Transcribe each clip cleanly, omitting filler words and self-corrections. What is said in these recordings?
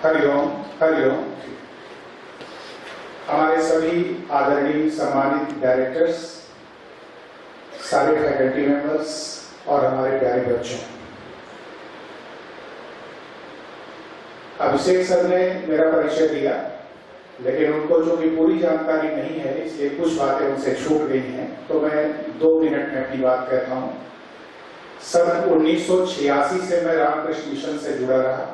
हरिओम हरिओम। हमारे सभी आदरणीय सम्मानित डायरेक्टर्स, सारे फैकल्टी मेंबर्स और हमारे प्यारे बच्चों, अभिषेक सर ने मेरा परिचय दिया, लेकिन उनको जो कि पूरी जानकारी नहीं है, इसलिए कुछ बातें उनसे छूट गई हैं, तो मैं 2 मिनट में अपनी बात कहता हूं। सन 1986 से मैं रामकृष्ण मिशन से जुड़ा रहा।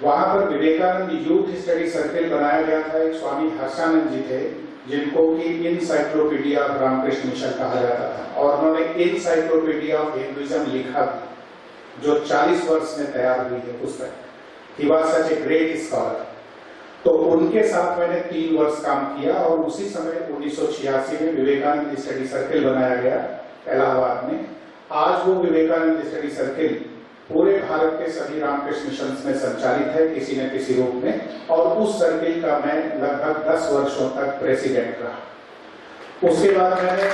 वहां पर विवेकानंद यूथ स्टडी सर्किल बनाया गया था। एक स्वामी हर्षानंद जी थे, जिनको कि इनसाइक्लोपीडिया ऑफ रामकृष्ण मिशन कहा जाता था, और उन्होंने इनसाइक्लोपीडिया ऑफ हिंदुइज्म लिखा भी, जो 40 वर्ष में तैयार हुई है पुस्तक। He was such a great scholar. तो उनके साथ मैंने 3 वर्ष काम किया, और उसी समय 1986 में विवेकानंद स्टडी सर्किल बनाया गया इलाहाबाद में। आज वो विवेकानंद स्टडी सर्किल पूरे भारत के सभी रामकृष्ण मिशन में संचालित है, किसी न किसी रूप में, और उस सर्किल का मैं लगभग 10 वर्षों तक प्रेसिडेंट रहा। उसके बाद मैंने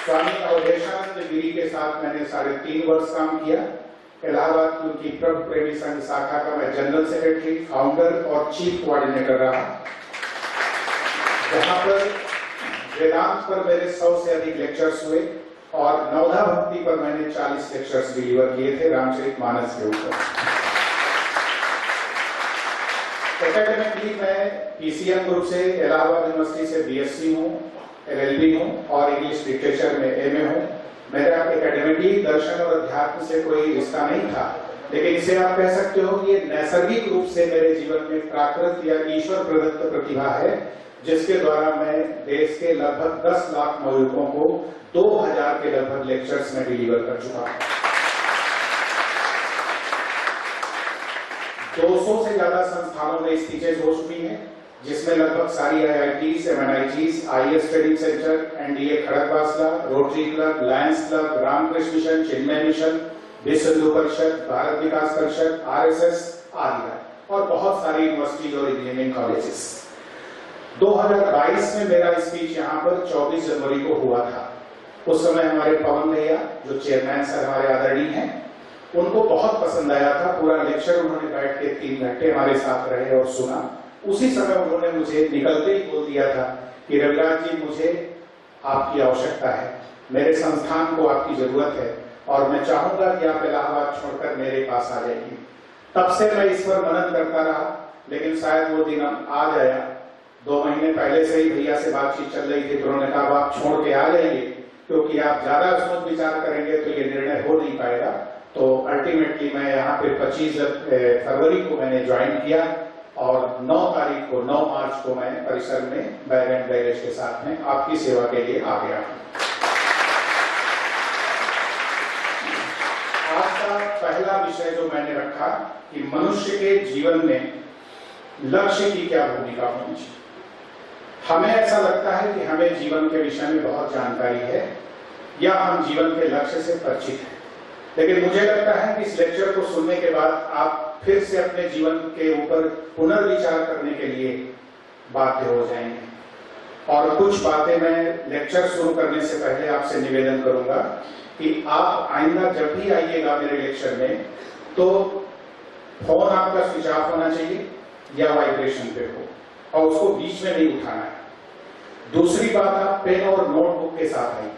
स्वामी अवधेशानंद गिरी के साथ मैंने 3.5 वर्ष काम किया। इलाहाबाद की उनकी प्रभु प्रेमी संघ शाखा का मैं जनरल सेक्रेटरी, फाउंडर और चीफ कोऑर्डिनेटर रहा, जहां पर वेदांत पर मेरे 100 से अधिक लेक्चर्स हुए, और नवधा भक्ति पर मैंने 40 लेक्चर्स डिलीवर किए थे रामचरितमानस के ऊपर। एकेडमिकली मैं पीसीएम ग्रुप से इलाहाबाद यूनिवर्सिटी से बीएससी हूँ, एलएलबी हूँ, और इंग्लिश लिटरेचर में एमए हूँ। मेरा एकेडमिकली दर्शन और अध्यात्म से कोई रिश्ता नहीं था, लेकिन इसे आप कह सकते हो कि ये नैसर्गिक रूप से मेरे जीवन में प्राकृत या ईश्वर प्रदत्त प्रतिभा है, जिसके द्वारा मैं देश के लगभग 10 लाख मौलुकों को 2000 के लगभग लेक्चर्स में डिलीवर कर चुका हूं। 200 से ज्यादा संस्थानों में स्पीचेज हो चुकी हैं, जिसमें लगभग सारी IITs, MNITs, IS training centre, NDA Khadakwasla, rotary club, lions club, Ramakrishna mission, Chinmaya mission, Vishwa Hindu परिषद, भारत विकास परिषद, RSS आदि, और बहुत सारी यूनिवर्सिटीज और इंजीनियरिंग कॉलेजेस। 2022 में मेरा स्पीच यहाँ पर 24 जनवरी को हुआ था। उस समय हमारे पवन भैया, जो चेयरमैन सर हमारे आदरणीय हैं, उनको बहुत पसंद आया था। पूरा लेक्चर उन्होंने बैठ के 3 घंटे हमारे साथ रहे और सुना। उसी समय उन्होंने मुझे निकलते ही बोल दिया था कि रविराज जी, मुझे आपकी आवश्यकता है, मेरे संस्थान को आपकी जरूरत है, और मैं चाहूंगा कि आप इलाहाबाद छोड़कर मेरे पास आ जाइए। तब से मैं इस पर मनन करता रहा, लेकिन शायद वो दिन आज आया। 2 महीने पहले से ही भैया से बातचीत चल रही थी, तो उन्होंने कहा आप छोड़ के आ जाइए, क्योंकि आप ज्यादा सोच विचार करेंगे तो ये निर्णय हो नहीं पाएगा। तो अल्टीमेटली मैं यहाँ पे 25 फरवरी को मैंने ज्वाइन किया, और 9 मार्च को मैं परिसर में बैग एंड बैगेज के साथ में आपकी सेवा के लिए आ गया। आज का पहला विषय जो मैंने रखा कि मनुष्य के जीवन में लक्ष्य की क्या भूमिका होनी चाहिए। हमें ऐसा लगता है कि हमें जीवन के विषय में बहुत जानकारी है, या हम जीवन के लक्ष्य से परिचित हैं, लेकिन मुझे लगता है कि इस लेक्चर को सुनने के बाद आप फिर से अपने जीवन के ऊपर पुनर्विचार करने के लिए बाध्य हो जाएंगे। और कुछ बातें मैं लेक्चर शुरू करने से पहले आपसे निवेदन करूंगा कि आप आइंदा जब भी आइएगा मेरे लेक्चर में, तो फोन आपका स्विच ऑफ होना चाहिए या वाइब्रेशन पे हो, और उसको बीच में नहीं उठाना है। दूसरी बात, आप पेन और नोटबुक के साथ आइए,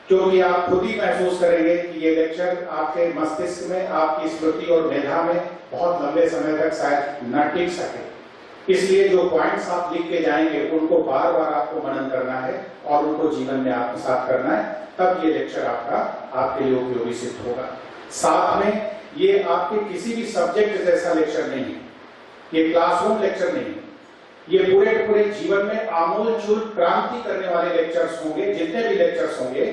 क्योंकि आप खुद ही महसूस करेंगे कि ये लेक्चर आपके मस्तिष्क में, आपकी स्मृति और मेधा में बहुत लंबे समय तक शायद न टिक सके। इसलिए जो पॉइंट्स आप लिख के जाएंगे, उनको बार बार आपको मनन करना है और उनको जीवन में आत्मसात करना है, तब ये लेक्चर आपके लिए उपयोगी सिद्ध होगा। साथ में ये आपके किसी भी सब्जेक्ट जैसा लेक्चर नहीं है, ये क्लासरूम लेक्चर नहीं है, ये पूरे जीवन में आमूल चूल क्रांति करने वाले लेक्चर्स होंगे। जितने भी लेक्चर्स होंगे,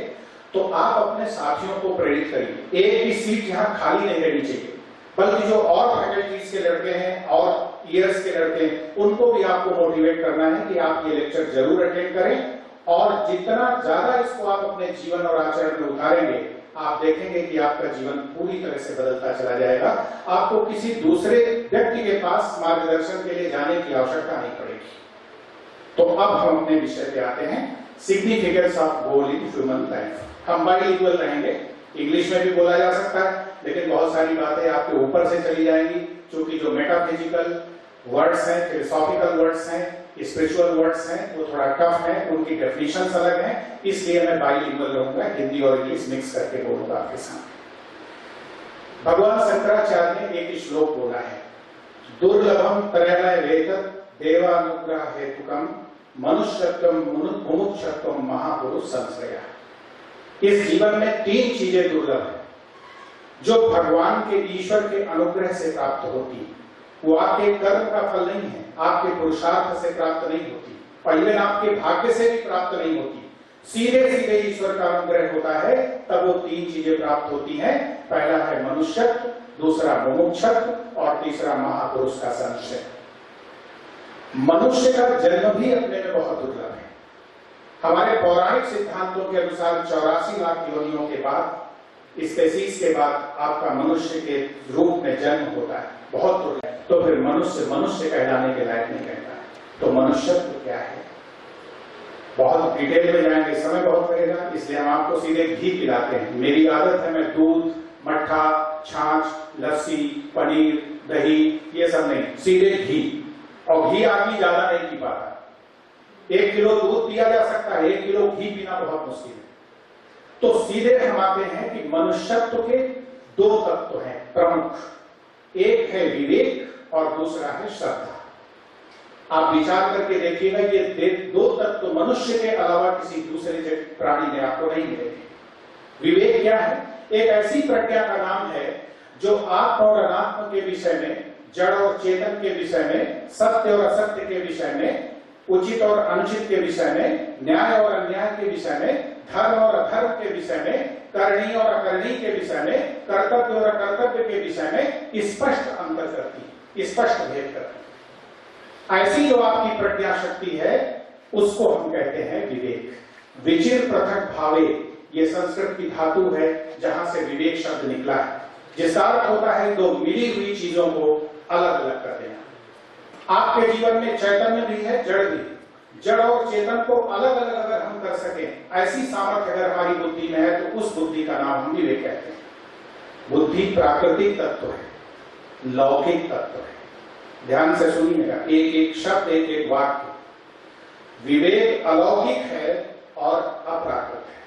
तो आप अपने साथियों को प्रेरित करिए। एक भी सीट यहाँ खाली नहीं रहनी चाहिए, बल्कि जो और फैकल्टीज के लड़के हैं और ईयर्स के लड़के हैं, उनको भी आपको मोटिवेट करना है कि आप ये लेक्चर जरूर अटेंड करें, और जितना ज्यादा इसको आप अपने जीवन और आचरण में उतारेंगे, आप देखेंगे कि आपका जीवन पूरी तरह से बदलता चला जाएगा। आपको किसी दूसरे व्यक्ति के पास मार्गदर्शन के लिए जाने की आवश्यकता नहीं पड़ेगी। तो अब हम अपने विषय पे आते हैं, significance of goal in human life. हम बाइलिंगुअल रहेंगे, इंग्लिश में भी बोला जा सकता है, लेकिन बहुत सारी बातें आपके ऊपर से चली जाएंगी, क्योंकि जो मेटाफिजिकल वर्ड्स हैं, फिलोसॉफिकल वर्ड्स हैं, स्पिरिचुअल वर्ड्स हैं, वो थोड़ा टफ हैं, उनकी डेफिनेशंस अलग हैं, इसलिए मैं बाइलिंगुअल रहूंगा, हिंदी और इंग्लिश मिक्स करके बोलूंगा आपके सामने। भगवान शंकराचार्य ने एक श्लोक बोला है, दुर्लभम त्रैलय वेतत् देवानुग्रह हेतुकम मनुष्यत्वम मुमुक्षत्वम महापुरुष संश्रया। इस जीवन में 3 चीजें दुर्लभ है जो भगवान के, ईश्वर के अनुग्रह से प्राप्त होती है। वो आपके कर्म का फल नहीं है, आपके पुरुषार्थ से प्राप्त नहीं होती, पहले आपके भाग्य से भी प्राप्त नहीं होती, सीधे सीधे ईश्वर का अनुग्रह होता है, तब वो 3 चीजें प्राप्त होती हैं। पहला है मनुष्यत्व, दूसरा मुमुक्षत्व और तीसरा महापुरुष का संशय। मनुष्य का जन्म भी अपने में बहुत दुर्लभ है। हमारे पौराणिक सिद्धांतों के अनुसार 84 लाख योनियों के बाद, स्पेसीज के बाद आपका मनुष्य के रूप में जन्म होता है, बहुत दुर्लभ है। तो फिर मनुष्य मनुष्य कहलाने के लायक नहीं कहता है। तो मनुष्यत्व क्या है, बहुत डिटेल में जाएंगे, समय बहुत लगेगा, इसलिए हम आपको सीधे घी पिलाते हैं। मेरी आदत है, मैं दूध, मट्ठा, छाछ, लस्सी, पनीर, दही, ये सब नहीं, सीधे घी। और घी आदमी ज्यादा नहीं पी पाता, 1 किलो दूध पिया जा सकता है, 1 किलो घी पीना बहुत मुश्किल है। तो सीधे हम आते हैं कि मनुष्यत्व के 2 तत्व हैं प्रमुख, एक है विवेक और दूसरा है श्रद्धा। आप विचार करके देखिएगा, ये 2 तत्व मनुष्य के अलावा किसी दूसरे प्राणी में आपको नहीं मिलेंगे। विवेक क्या है? एक ऐसी प्रज्ञा का नाम है जो आत्म और अनात्म के विषय में, जड़ और चेतन के विषय में, सत्य और असत्य के विषय में, उचित और अनुचित के विषय में, न्याय और अन्याय के विषय में, धर्म और अधर्म के विषय में, करणी और अकरणी के विषय में, कर्तव्य और अकर्तव्य के विषय में स्पष्ट अंतर करती है, स्पष्ट भेद करती है। ऐसी जो आपकी प्रज्ञा शक्ति है उसको हम कहते हैं विवेक। विचिर पृथक भावे, ये संस्कृत की धातु है जहां से विवेक शब्द निकला है, जिसका अर्थ होता है 2 मिली हुई चीजों को अलग अलग कर देना। आपके जीवन में चैतन्य भी है, जड़ भी है। जड़ और चेतन को अलग अलग अगर हम कर सके, ऐसी सामर्थ्य अगर हमारी बुद्धि में है, तो उस बुद्धि का नाम हम विवेक कहते हैं। बुद्धि प्राकृतिक तत्व है, लौकिक तत्व है। ध्यान से सुनिएगा, एक एक शब्द, एक एक वाक्य। विवेक अलौकिक है और अप्राकृत है,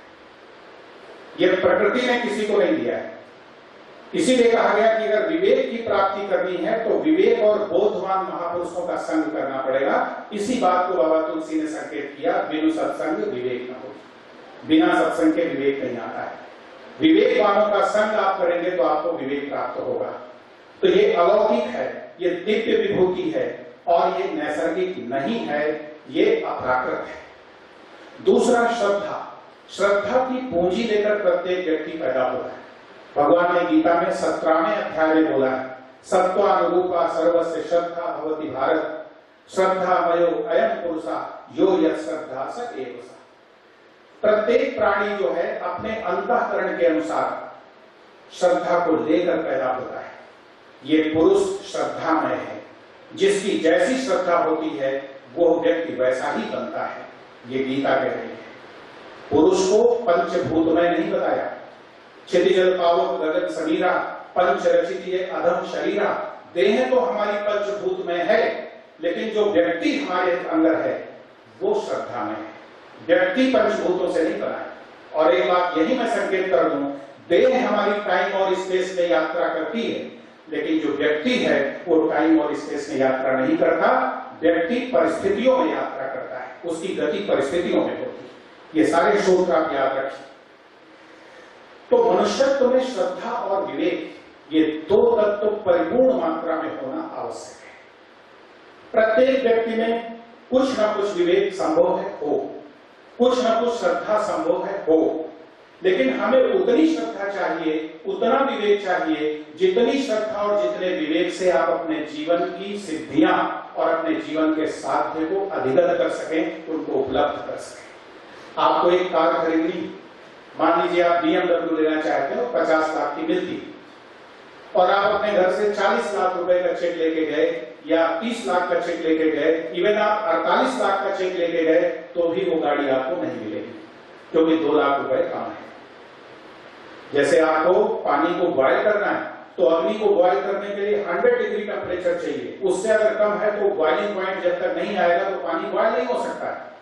यह प्रकृति ने किसी को नहीं दिया है। इसीलिए कहा गया कि अगर विवेक की प्राप्ति करनी है तो विवेक और बोधवान महापुरुषों का संग करना पड़ेगा। इसी बात को बाबा तुलसी ने संकेत किया, बिनु सत्संग विवेक न हो। बिना सत्संग के विवेक नहीं आता है। विवेक वालों का संग आप करेंगे तो आपको विवेक प्राप्त होगा। तो ये अलौकिक है, ये दिव्य विभूति है और ये नैसर्गिक नहीं है, ये अप्राकृत है। दूसरा श्रद्धा। श्रद्धा की पूंजी लेकर प्रत्येक व्यक्ति पैदा होता है। भगवान ने गीता में 17वें अध्याय में बोला है, सत्वानुरूपा सर्वस्य श्रद्धा भवति भारत, श्रद्धामयो अयम पुरुषा यो यत् श्रद्धा स एव स। प्रत्येक प्राणी जो है अपने अंतःकरण के अनुसार श्रद्धा को लेकर पैदा होता है। ये पुरुष श्रद्धामय है, जिसकी जैसी श्रद्धा होती है वो व्यक्ति वैसा ही बनता है। ये गीता कह रही है। पुरुष को पंचभूतमय नहीं बताया, क्षितिजल पावक गगन समीरा, पंच रचित ये अधम शरीरा। देह तो हमारी पंचभूत में है, लेकिन जो व्यक्ति हमारे अंदर है वो श्रद्धा में है। व्यक्ति पंचभूतों से नहीं बना है। और एक बात यही मैं संकेत कर दूं, देह हमारी टाइम और स्पेस में यात्रा करती है, लेकिन जो व्यक्ति है वो टाइम और स्पेस में यात्रा नहीं करता। व्यक्ति परिस्थितियों में यात्रा करता है, उसकी गति परिस्थितियों में होती है। ये सारे सूत्र आप याद रखिए। तो मनुष्यत्व में श्रद्धा और विवेक, ये 2 तत्व परिपूर्ण मात्रा में होना आवश्यक है। प्रत्येक व्यक्ति में कुछ ना कुछ विवेक संभव है हो, कुछ ना कुछ श्रद्धा संभव है हो, लेकिन हमें उतनी श्रद्धा चाहिए, उतना विवेक चाहिए, जितनी श्रद्धा और जितने विवेक से आप अपने जीवन की सिद्धियां और अपने जीवन के साध्य को अधिगत कर सकें, उनको उपलब्ध कर सकें। आपको एक कार खरीदनी, मान लीजिए आप BMW लेना चाहते हो, 50 लाख की मिलती, और आप अपने घर से 40 लाख रुपए का चेक लेके गए या 30 लाख का चेक लेके गए, इवन आप 48 लाख का चेक लेके गए, तो भी वो गाड़ी आपको नहीं मिलेगी, क्योंकि 2 लाख रुपए कम है। जैसे आपको पानी को बॉयल करना है तो अग्नि को बॉयल करने के लिए 100 डिग्री टेम्परेचर चाहिए, उससे अगर कम है तो बॉइलिंग पॉइंट जब तक नहीं आएगा तो पानी बॉयल नहीं हो सकता है।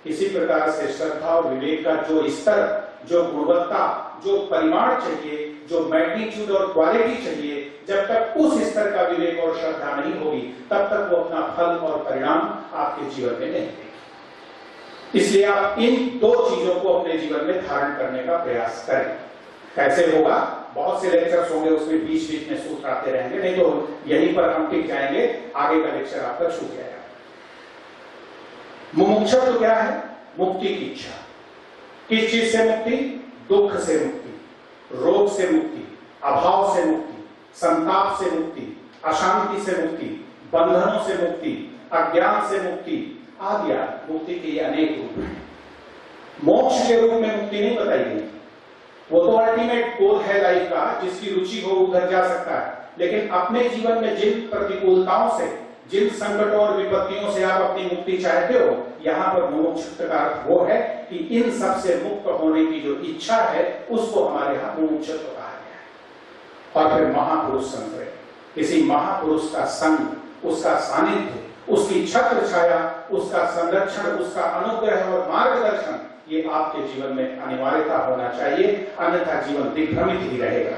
इसी प्रकार से श्रद्धा और विवेक का जो स्तर, जो गुणवत्ता, जो परिमाण चाहिए, जो मैग्नीट्यूड और क्वालिटी चाहिए, जब तक उस स्तर का विवेक और श्रद्धा नहीं होगी तब तक वो अपना फल और परिणाम आपके जीवन में नहीं देगी। इसलिए आप इन दो चीजों को अपने जीवन में धारण करने का प्रयास करें। कैसे होगा? बहुत से लेक्चर्स होंगे, उसमें बीच बीच में सूत्र आते रहेंगे, नहीं तो यहीं पर हम टिक जाएंगे, आगे का लेक्चर आपका छूट जाएगा। मुमुक्षुत्व क्या है? मुक्ति की इच्छा। किस चीज से मुक्ति? दुख से मुक्ति, रोग से मुक्ति, अभाव से मुक्ति, संताप से मुक्ति, अशांति से मुक्ति, बंधनों से मुक्ति, अज्ञान से मुक्ति आदि। मुक्ति के ये अनेक रूप हैं। मोक्ष के रूप में मुक्ति नहीं बताई गई, वो तो अल्टीमेट गोल है लाइफ का, जिसकी रुचि हो उधर जा सकता है। लेकिन अपने जीवन में जिन प्रतिकूलताओं से, जिन संकटों और विपत्तियों से आप अपनी मुक्ति चाहते हो, यहाँ पर मुमुक्षुत्व का अर्थ वो है कि इन सब से मुक्त होने की जो इच्छा है उसको हमारे यहाँ मुमुक्षुत्व कहा गया है। और फिर महापुरुष संग, किसी महापुरुष का संग, उसका सानिध्य, उसकी छत्र छाया, उसका संरक्षण, उसका अनुग्रह और मार्गदर्शन, ये आपके जीवन में अनिवार्यता होना चाहिए, अन्यथा जीवन दिग्भ्रमित ही रहेगा।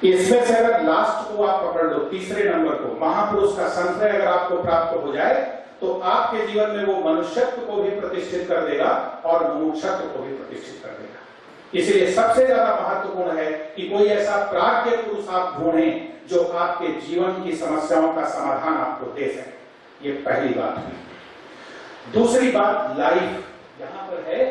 इसमें से अगर लास्ट को आप पकड़ लो, तीसरे नंबर को, महापुरुष का संश्रय अगर आपको प्राप्त हो जाए तो आपके जीवन में वो मनुष्यत्व को भी प्रतिष्ठित कर देगा और मुमुक्षुत्व को भी प्रतिष्ठित कर देगा। इसलिए सबसे ज्यादा महत्वपूर्ण है कि कोई ऐसा प्राज्ञ पुरुष आप ढूंढें जो आपके जीवन की समस्याओं का समाधान आपको दे सके। ये पहली बात हुई। दूसरी बात, लाइफ यहाँ पर है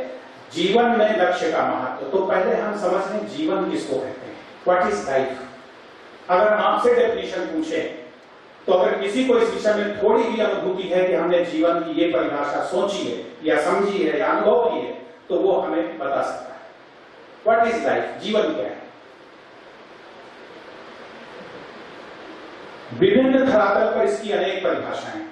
जीवन में लक्ष्य का महत्व। तो पहले हम समझ लें जीवन किसको कहते हैं, व्हाट इज लाइफ। अगर हम आपसे डेफिनेशन पूछे तो अगर किसी को इस विषय में थोड़ी भी अनुभूति है कि हमने जीवन की ये परिभाषा सोची है या समझी है या अनुभव की है तो वो हमें बता सकता है। व्हाट इज लाइफ, जीवन क्या है। विभिन्न धरातल पर इसकी अनेक परिभाषाएं,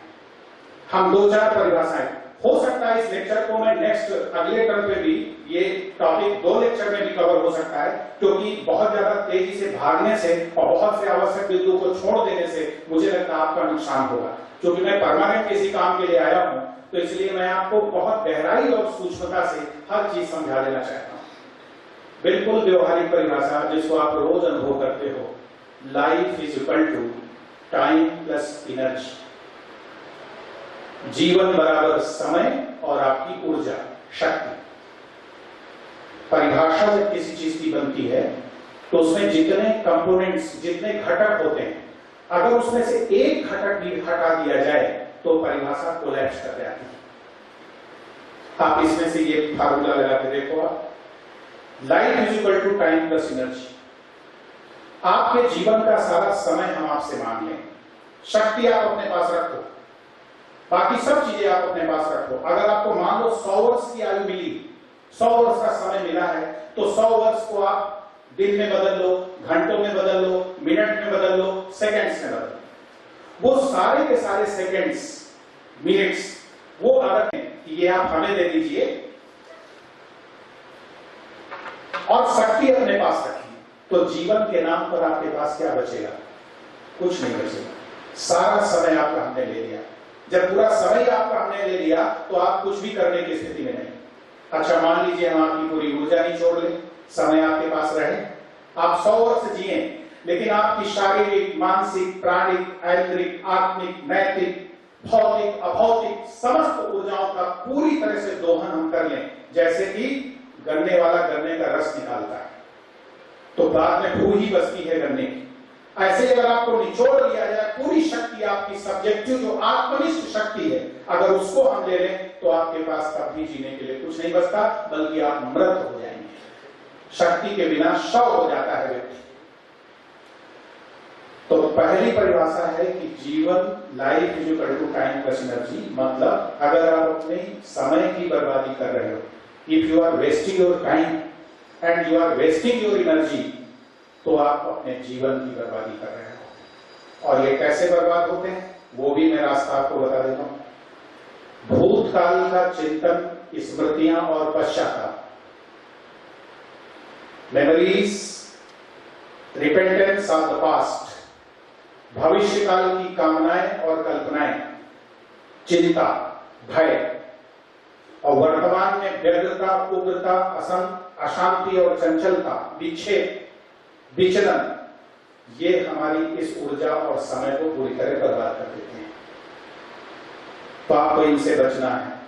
हम 2-4 परिभाषाएं, हो सकता है इस लेक्चर को मैं नेक्स्ट अगले टर्म पे भी ये टॉपिक 2 लेक्चर में भी कवर हो सकता है, क्योंकि बहुत ज्यादा तेजी से भागने से और बहुत से आवश्यक बिंदुओं को छोड़ देने से मुझे लगता है आपका नुकसान होगा। क्योंकि मैं परमानेंट किसी काम के लिए आया हूं तो इसलिए मैं आपको बहुत गहराई और सूक्ष्मता से हर चीज समझा देना चाहता हूं। बिल्कुल व्यवहारिक परिभाषा जिसको आप रोज अनुभव करते हो, life is equal to time plus energy. जीवन बराबर समय और आपकी ऊर्जा, शक्ति। परिभाषा जब किसी चीज की बनती है तो उसमें जितने कंपोनेंट्स, जितने घटक होते हैं, अगर उसमें से एक घटक भी हटा दिया जाए तो परिभाषा कोलैप्स कर जाती है। आप इसमें से ये फार्मूला लगा के देखो, आप life is equal to time plus energy. आपके जीवन का सारा समय हम आपसे मांग लें, शक्ति आप अपने पास रखो, बाकी सब चीजें आप अपने पास रखो। अगर आपको मान लो 100 वर्ष की आयु मिली, 100 वर्ष का समय मिला है, तो 100 वर्ष को आप दिन में बदल लो, घंटों में बदल लो, मिनट में बदल लो, सेकंड्स में बदल लो। वो सारे के सारे सेकंड्स, मिनट्स, वो अगर ये आप हमें दे दीजिए और शक्ति अपने पास रखिए, तो जीवन के नाम पर आपके पास क्या बचेगा? कुछ नहीं बचेगा। सारा समय आपका हमने ले लिया। जब पूरा समय आपका हमने ले लिया तो आप कुछ भी करने की स्थिति में नहीं। अच्छा, मान लीजिए हम आपकी पूरी ऊर्जा नहीं छोड़ लें, समय आपके पास रहे, आप 100 वर्ष जिए, लेकिन आपकी शारीरिक, मानसिक, प्राणिक, ऐन्द्रिक, आत्मिक, नैतिक, भौतिक, अभौतिक समस्त ऊर्जाओं का पूरी तरह से दोहन हम कर लें, जैसे कि गन्ने वाला गन्ने का रस निकालता है तो बाद में भू ही बचती है गन्ने की। ऐसे अगर आपको निचोड़ लिया जाए, पूरी शक्ति आपकी सब्जेक्टिव जो आत्मनिष्ठ शक्ति है, अगर उसको हम ले लें तो आपके पास कभी जीने के लिए कुछ नहीं बचता, बल्कि आप मृत हो जाएंगे। शक्ति के बिना शव हो जाता है व्यक्ति। तो पहली परिभाषा है कि जीवन, life is equal to time plus energy. मतलब अगर आप अपने समय की बर्बादी कर रहे हो, if you are wasting your time and you are wasting your energy, तो आप अपने जीवन की बर्बादी कर रहे हो। और ये कैसे बर्बाद होते हैं वो भी मैं रास्ता आपको बता देता हूं। भूतकाल का चिंतन, स्मृतियां और पश्चाताप, memories, repentance of the past, भविष्य काल की कामनाएं और कल्पनाएं, चिंता, भय, और वर्तमान में व्यग्रता, उग्रता, अशांति और चंचलता, विक्षेप, विचलन, ये हमारी इस ऊर्जा और समय को पूरी तरह बर्बाद कर देते हैं। तो आपको इनसे बचना है।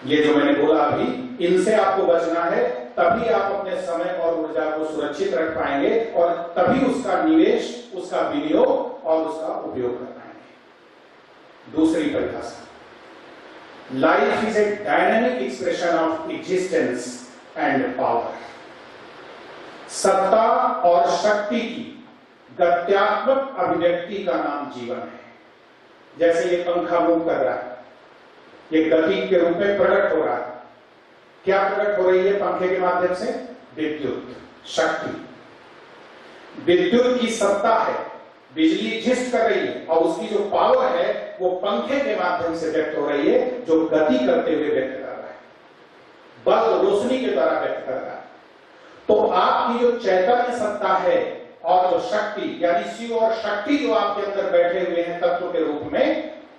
ये जो मैंने बोला अभी, इनसे आपको बचना है, तभी आप अपने समय और ऊर्जा को सुरक्षित रख पाएंगे और तभी उसका निवेश, उसका विनियोग और उसका उपयोग कर पाएंगे। दूसरी परिभाषा, life is a dynamic expression of existence and power. सत्ता और शक्ति की गत्यात्मक अभिव्यक्ति का नाम जीवन है। जैसे ये पंखा मूव कर रहा है, ये गति के रूप में प्रकट हो रहा है। क्या प्रकट हो रही है पंखे के माध्यम से? विद्युत शक्ति। विद्युत की सत्ता है, बिजली एग्जिस्ट कर रही है और उसकी जो पावर है वो पंखे के माध्यम से व्यक्त हो रही है, जो गति करते हुए व्यक्त कर रहा है, बल्ब रोशनी के द्वारा व्यक्त कर रहा है। तो आपकी जो चैतन्य सत्ता है और जो शक्ति, यानी शिव और शक्ति जो आपके अंदर बैठे हुए हैं तत्व के रूप में,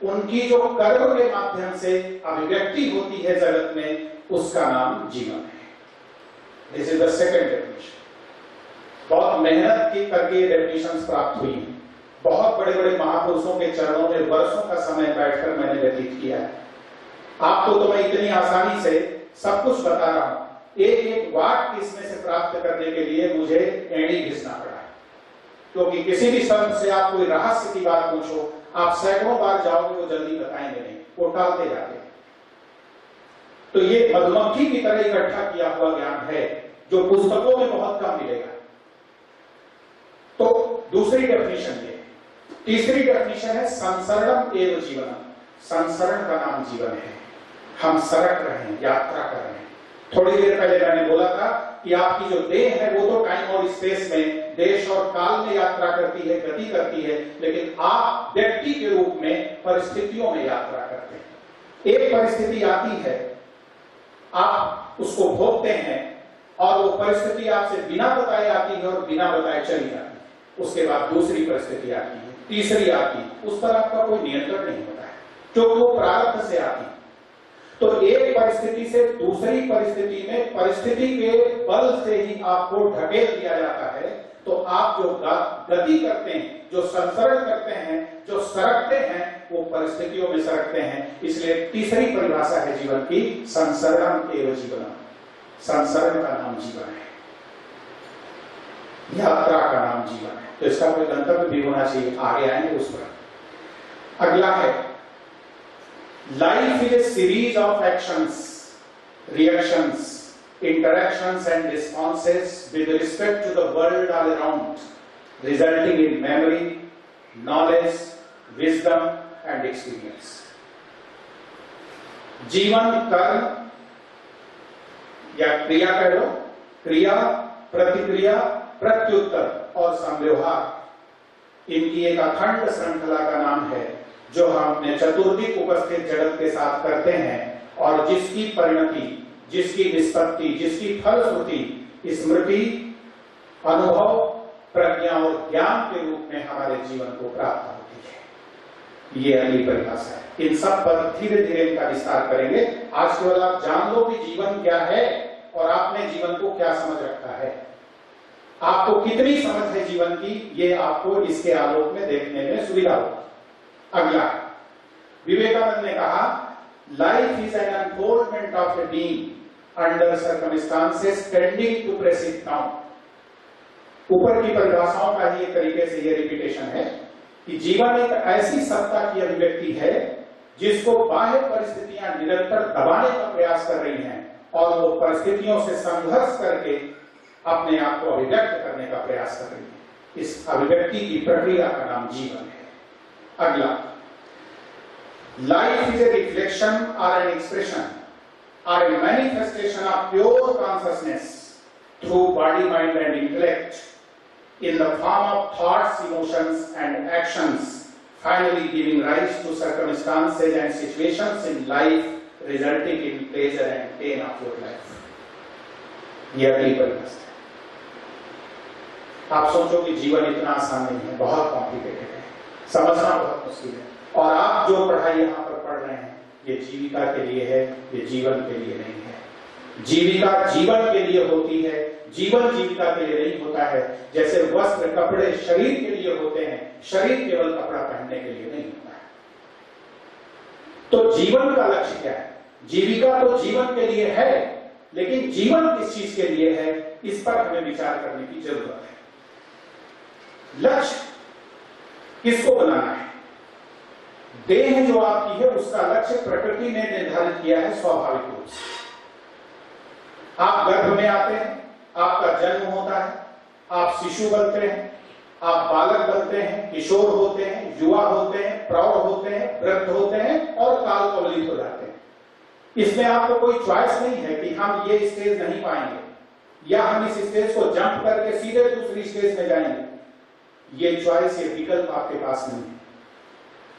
उनकी जो कर्म के माध्यम से अभिव्यक्ति होती है जगत में, उसका नाम जीवन है। This is the second definition. बहुत मेहनत की करके डेफिनेशंस प्राप्त हुई। बहुत बड़े बड़े महापुरुषों के चरणों में वर्षों का समय बैठकर मैंने व्यतीत किया है। आपको तो मैं इतनी आसानी से सब कुछ बता रहा हूं, एक एक वाक्य इसमें से प्राप्त करने के लिए मुझे एड़ी घिसना पड़ा है, क्योंकि किसी भी संत से आप कोई रहस्य की बात पूछो, आप सैकड़ों बार जाओगे, वो जल्दी बताएंगे नहीं, वो टालते जाते हैं। तो ये मधुमक्खी की तरह इकट्ठा किया हुआ ज्ञान है, जो पुस्तकों में बहुत कम मिलेगा। तो दूसरी डेफिनेशन ये। तीसरी डेफिनेशन है संसरणम एव जीवनम। संसरण का नाम जीवन है। हम सरक रहे हैं, यात्रा कर रहे हैं। थोड़ी देर पहले मैंने बोला था कि आपकी जो देह है वो तो टाइम और स्पेस में, देश और काल में यात्रा करती है, गति करती है, लेकिन आप व्यक्ति के रूप में परिस्थितियों में यात्रा करते हैं। एक परिस्थिति आती है, आप उसको भोगते हैं और वो परिस्थिति आपसे बिना बताए आती है और बिना बताए चली जाती है। उसके बाद दूसरी परिस्थिति आती है, तीसरी आती है, उस पर आपका कोई नियंत्रण नहीं होता है, क्योंकि वो प्रारब्ध से आती है। तो एक परिस्थिति से दूसरी परिस्थिति में परिस्थिति के बल से ही आपको ढकेल दिया जाता है। तो आप जो गति करते हैं, जो संसरण करते हैं, जो सरकते हैं, वो परिस्थितियों में सरकते हैं। इसलिए तीसरी परिभाषा है जीवन की, संसरण एवं जीवन। संसरण का नाम जीवन है, यात्रा का नाम जीवन है। तो इसका कोई गंतव्य भी होना चाहिए, आगे आएंगे उस पर। अगला है, life is a series of actions, reactions, interactions and responses with respect to the world all around, resulting in memory, knowledge, wisdom and experience. जीवन कर्म या क्रिया कह लो, क्रिया, प्रतिक्रिया, प्रत्युत्तर और संव्यवहार, इनकी एक अखंड श्रृंखला का नाम है, जो हम अपने चतुर्दिक उपस्थित जगत के साथ करते हैं और जिसकी परिणति, जिसकी निष्पत्ति, जिसकी फलश्रुति स्मृति, अनुभव, प्रज्ञा और ज्ञान के रूप में हमारे जीवन को प्राप्त होती है। ये अगली परिभाषा है। इन सब पर धीरे धीरे इनका विस्तार करेंगे। आज केवल आप जान लो कि जीवन क्या है और आपने जीवन को क्या समझ रखा है। आपको कितनी समझ है जीवन की, ये आपको इसके आलोक में देखने में सुविधा होगी। अगला, विवेकानंद ने कहा, life is an unfoldment of a being under circumstances tending to press it down. ऊपर की परिभाषाओं का ही एक तरीके से ये रिपीटेशन है कि जीवन एक ऐसी सत्ता की अभिव्यक्ति है जिसको बाह्य परिस्थितियां निरंतर दबाने का प्रयास कर रही हैं और वो परिस्थितियों से संघर्ष करके अपने आप को अभिव्यक्त करने का प्रयास कर रही है। इस अभिव्यक्ति की प्रक्रिया का नाम जीवन है। अगला, life is a reflection or an expression or a manifestation of pure consciousness through body, mind and intellect in the form of thoughts, emotions and actions, finally giving rise to circumstances and situations in life resulting in pleasure and pain of your life. ये अगली परिभाषा है। आप सोचो कि जीवन इतना आसान नहीं है, बहुत कॉम्प्लिकेटेड है, समझना बहुत मुश्किल है। और आप जो पढ़ाई यहाँ पर पढ़ रहे हैं ये जीविका के लिए है, ये जीवन के लिए नहीं है। जीविका जीवन के लिए होती है, जीवन जीविका के लिए नहीं होता है। जैसे वस्त्र कपड़े शरीर के लिए होते हैं, शरीर केवल कपड़ा पहनने के लिए नहीं होता है। तो जीवन का लक्ष्य क्या है? जीविका तो जीवन के लिए है, लेकिन जीवन किस चीज के लिए है, इस पर हमें विचार करने की जरूरत है। लक्ष्य किसको बनाना है? देह जो आपकी है उसका लक्ष्य प्रकृति ने निर्धारित किया है स्वाभाविक रूप से। आप गर्भ में आते हैं, आपका जन्म होता है, आप शिशु बनते हैं, आप बालक बनते हैं, किशोर होते हैं, युवा होते हैं, प्रौढ़ होते हैं, वृद्ध होते हैं और काल कवलित हो जाते हैं। इसमें आपको कोई चॉइस नहीं है कि हम ये स्टेज नहीं पाएंगे या हम इस स्टेज को जंप करके सीधे दूसरी स्टेज में जाएंगे। ये चॉइस, ये विकल्प आपके पास नहीं है।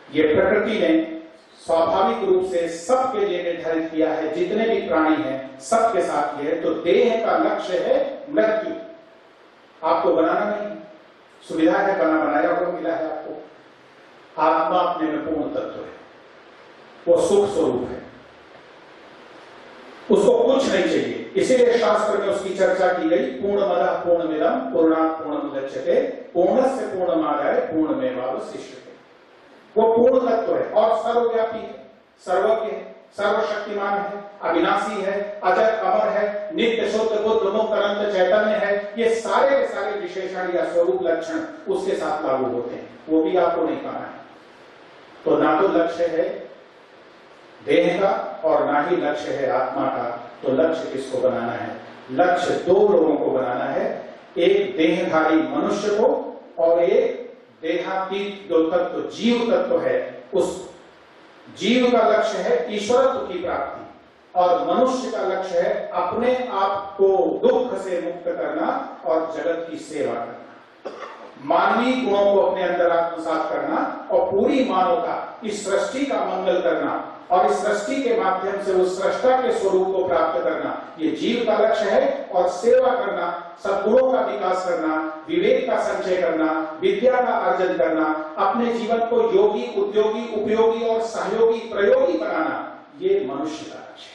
ये प्रकृति ने स्वाभाविक रूप से सबके लिए निर्धारित किया है, जितने भी प्राणी हैं सबके साथ ये है। तो देह का लक्ष्य है मृत्यु, आपको बनाना नहीं, सुविधा है, बनाया हुआ मिला है आपको। आत्मा अपने में पूर्ण तत्व है, वो सुख स्वरूप है, उसको कुछ नहीं चाहिए। इसीलिए शास्त्र में उसकी चर्चा की गई, पूर्णमदः पूर्णमिदं पूर्णात् पूर्णमुदच्यते पूर्णस्य पूर्णमादाय पूर्णमेवावशिष्यते। वो पूर्ण तत्व है और सर्वव्यापी है, सर्वज्ञ है, सर्वशक्तिमान है, अविनाशी है, अजर अमर है, नित्य शुद्ध बुद्ध मुक्त अनंत चैतन्य है। ये सारे के सारे विशेषण या स्वरूप लक्षण उसके साथ लागू होते हैं, वो भी आपको नहीं पाना है। तो ना तो लक्ष्य है देह का और ना ही लक्ष्य है आत्मा का। तो लक्ष्य किसको बनाना है? लक्ष्य दो लोगों को बनाना है, एक देहधारी मनुष्य को और एक देहातीत जो तत्व जीव तत्व है, उस जीव का लक्ष्य है ईश्वरत्व की प्राप्ति और मनुष्य का लक्ष्य है अपने आप को दुख से मुक्त करना और जगत की सेवा करना, मानवीय गुणों को अपने अंदर आत्मसात करना और पूरी मानवता इस सृष्टि का मंगल करना और इस सृष्टि के माध्यम से उस सृष्टा के स्वरूप को प्राप्त करना, ये जीव का लक्ष्य है। और सेवा करना, सद्गुणों का विकास करना, विवेक का संचय करना, विद्या का अर्जन करना, अपने जीवन को योगी, उद्योगी, उपयोगी और सहयोगी, प्रयोगी बनाना, ये मनुष्य का लक्ष्य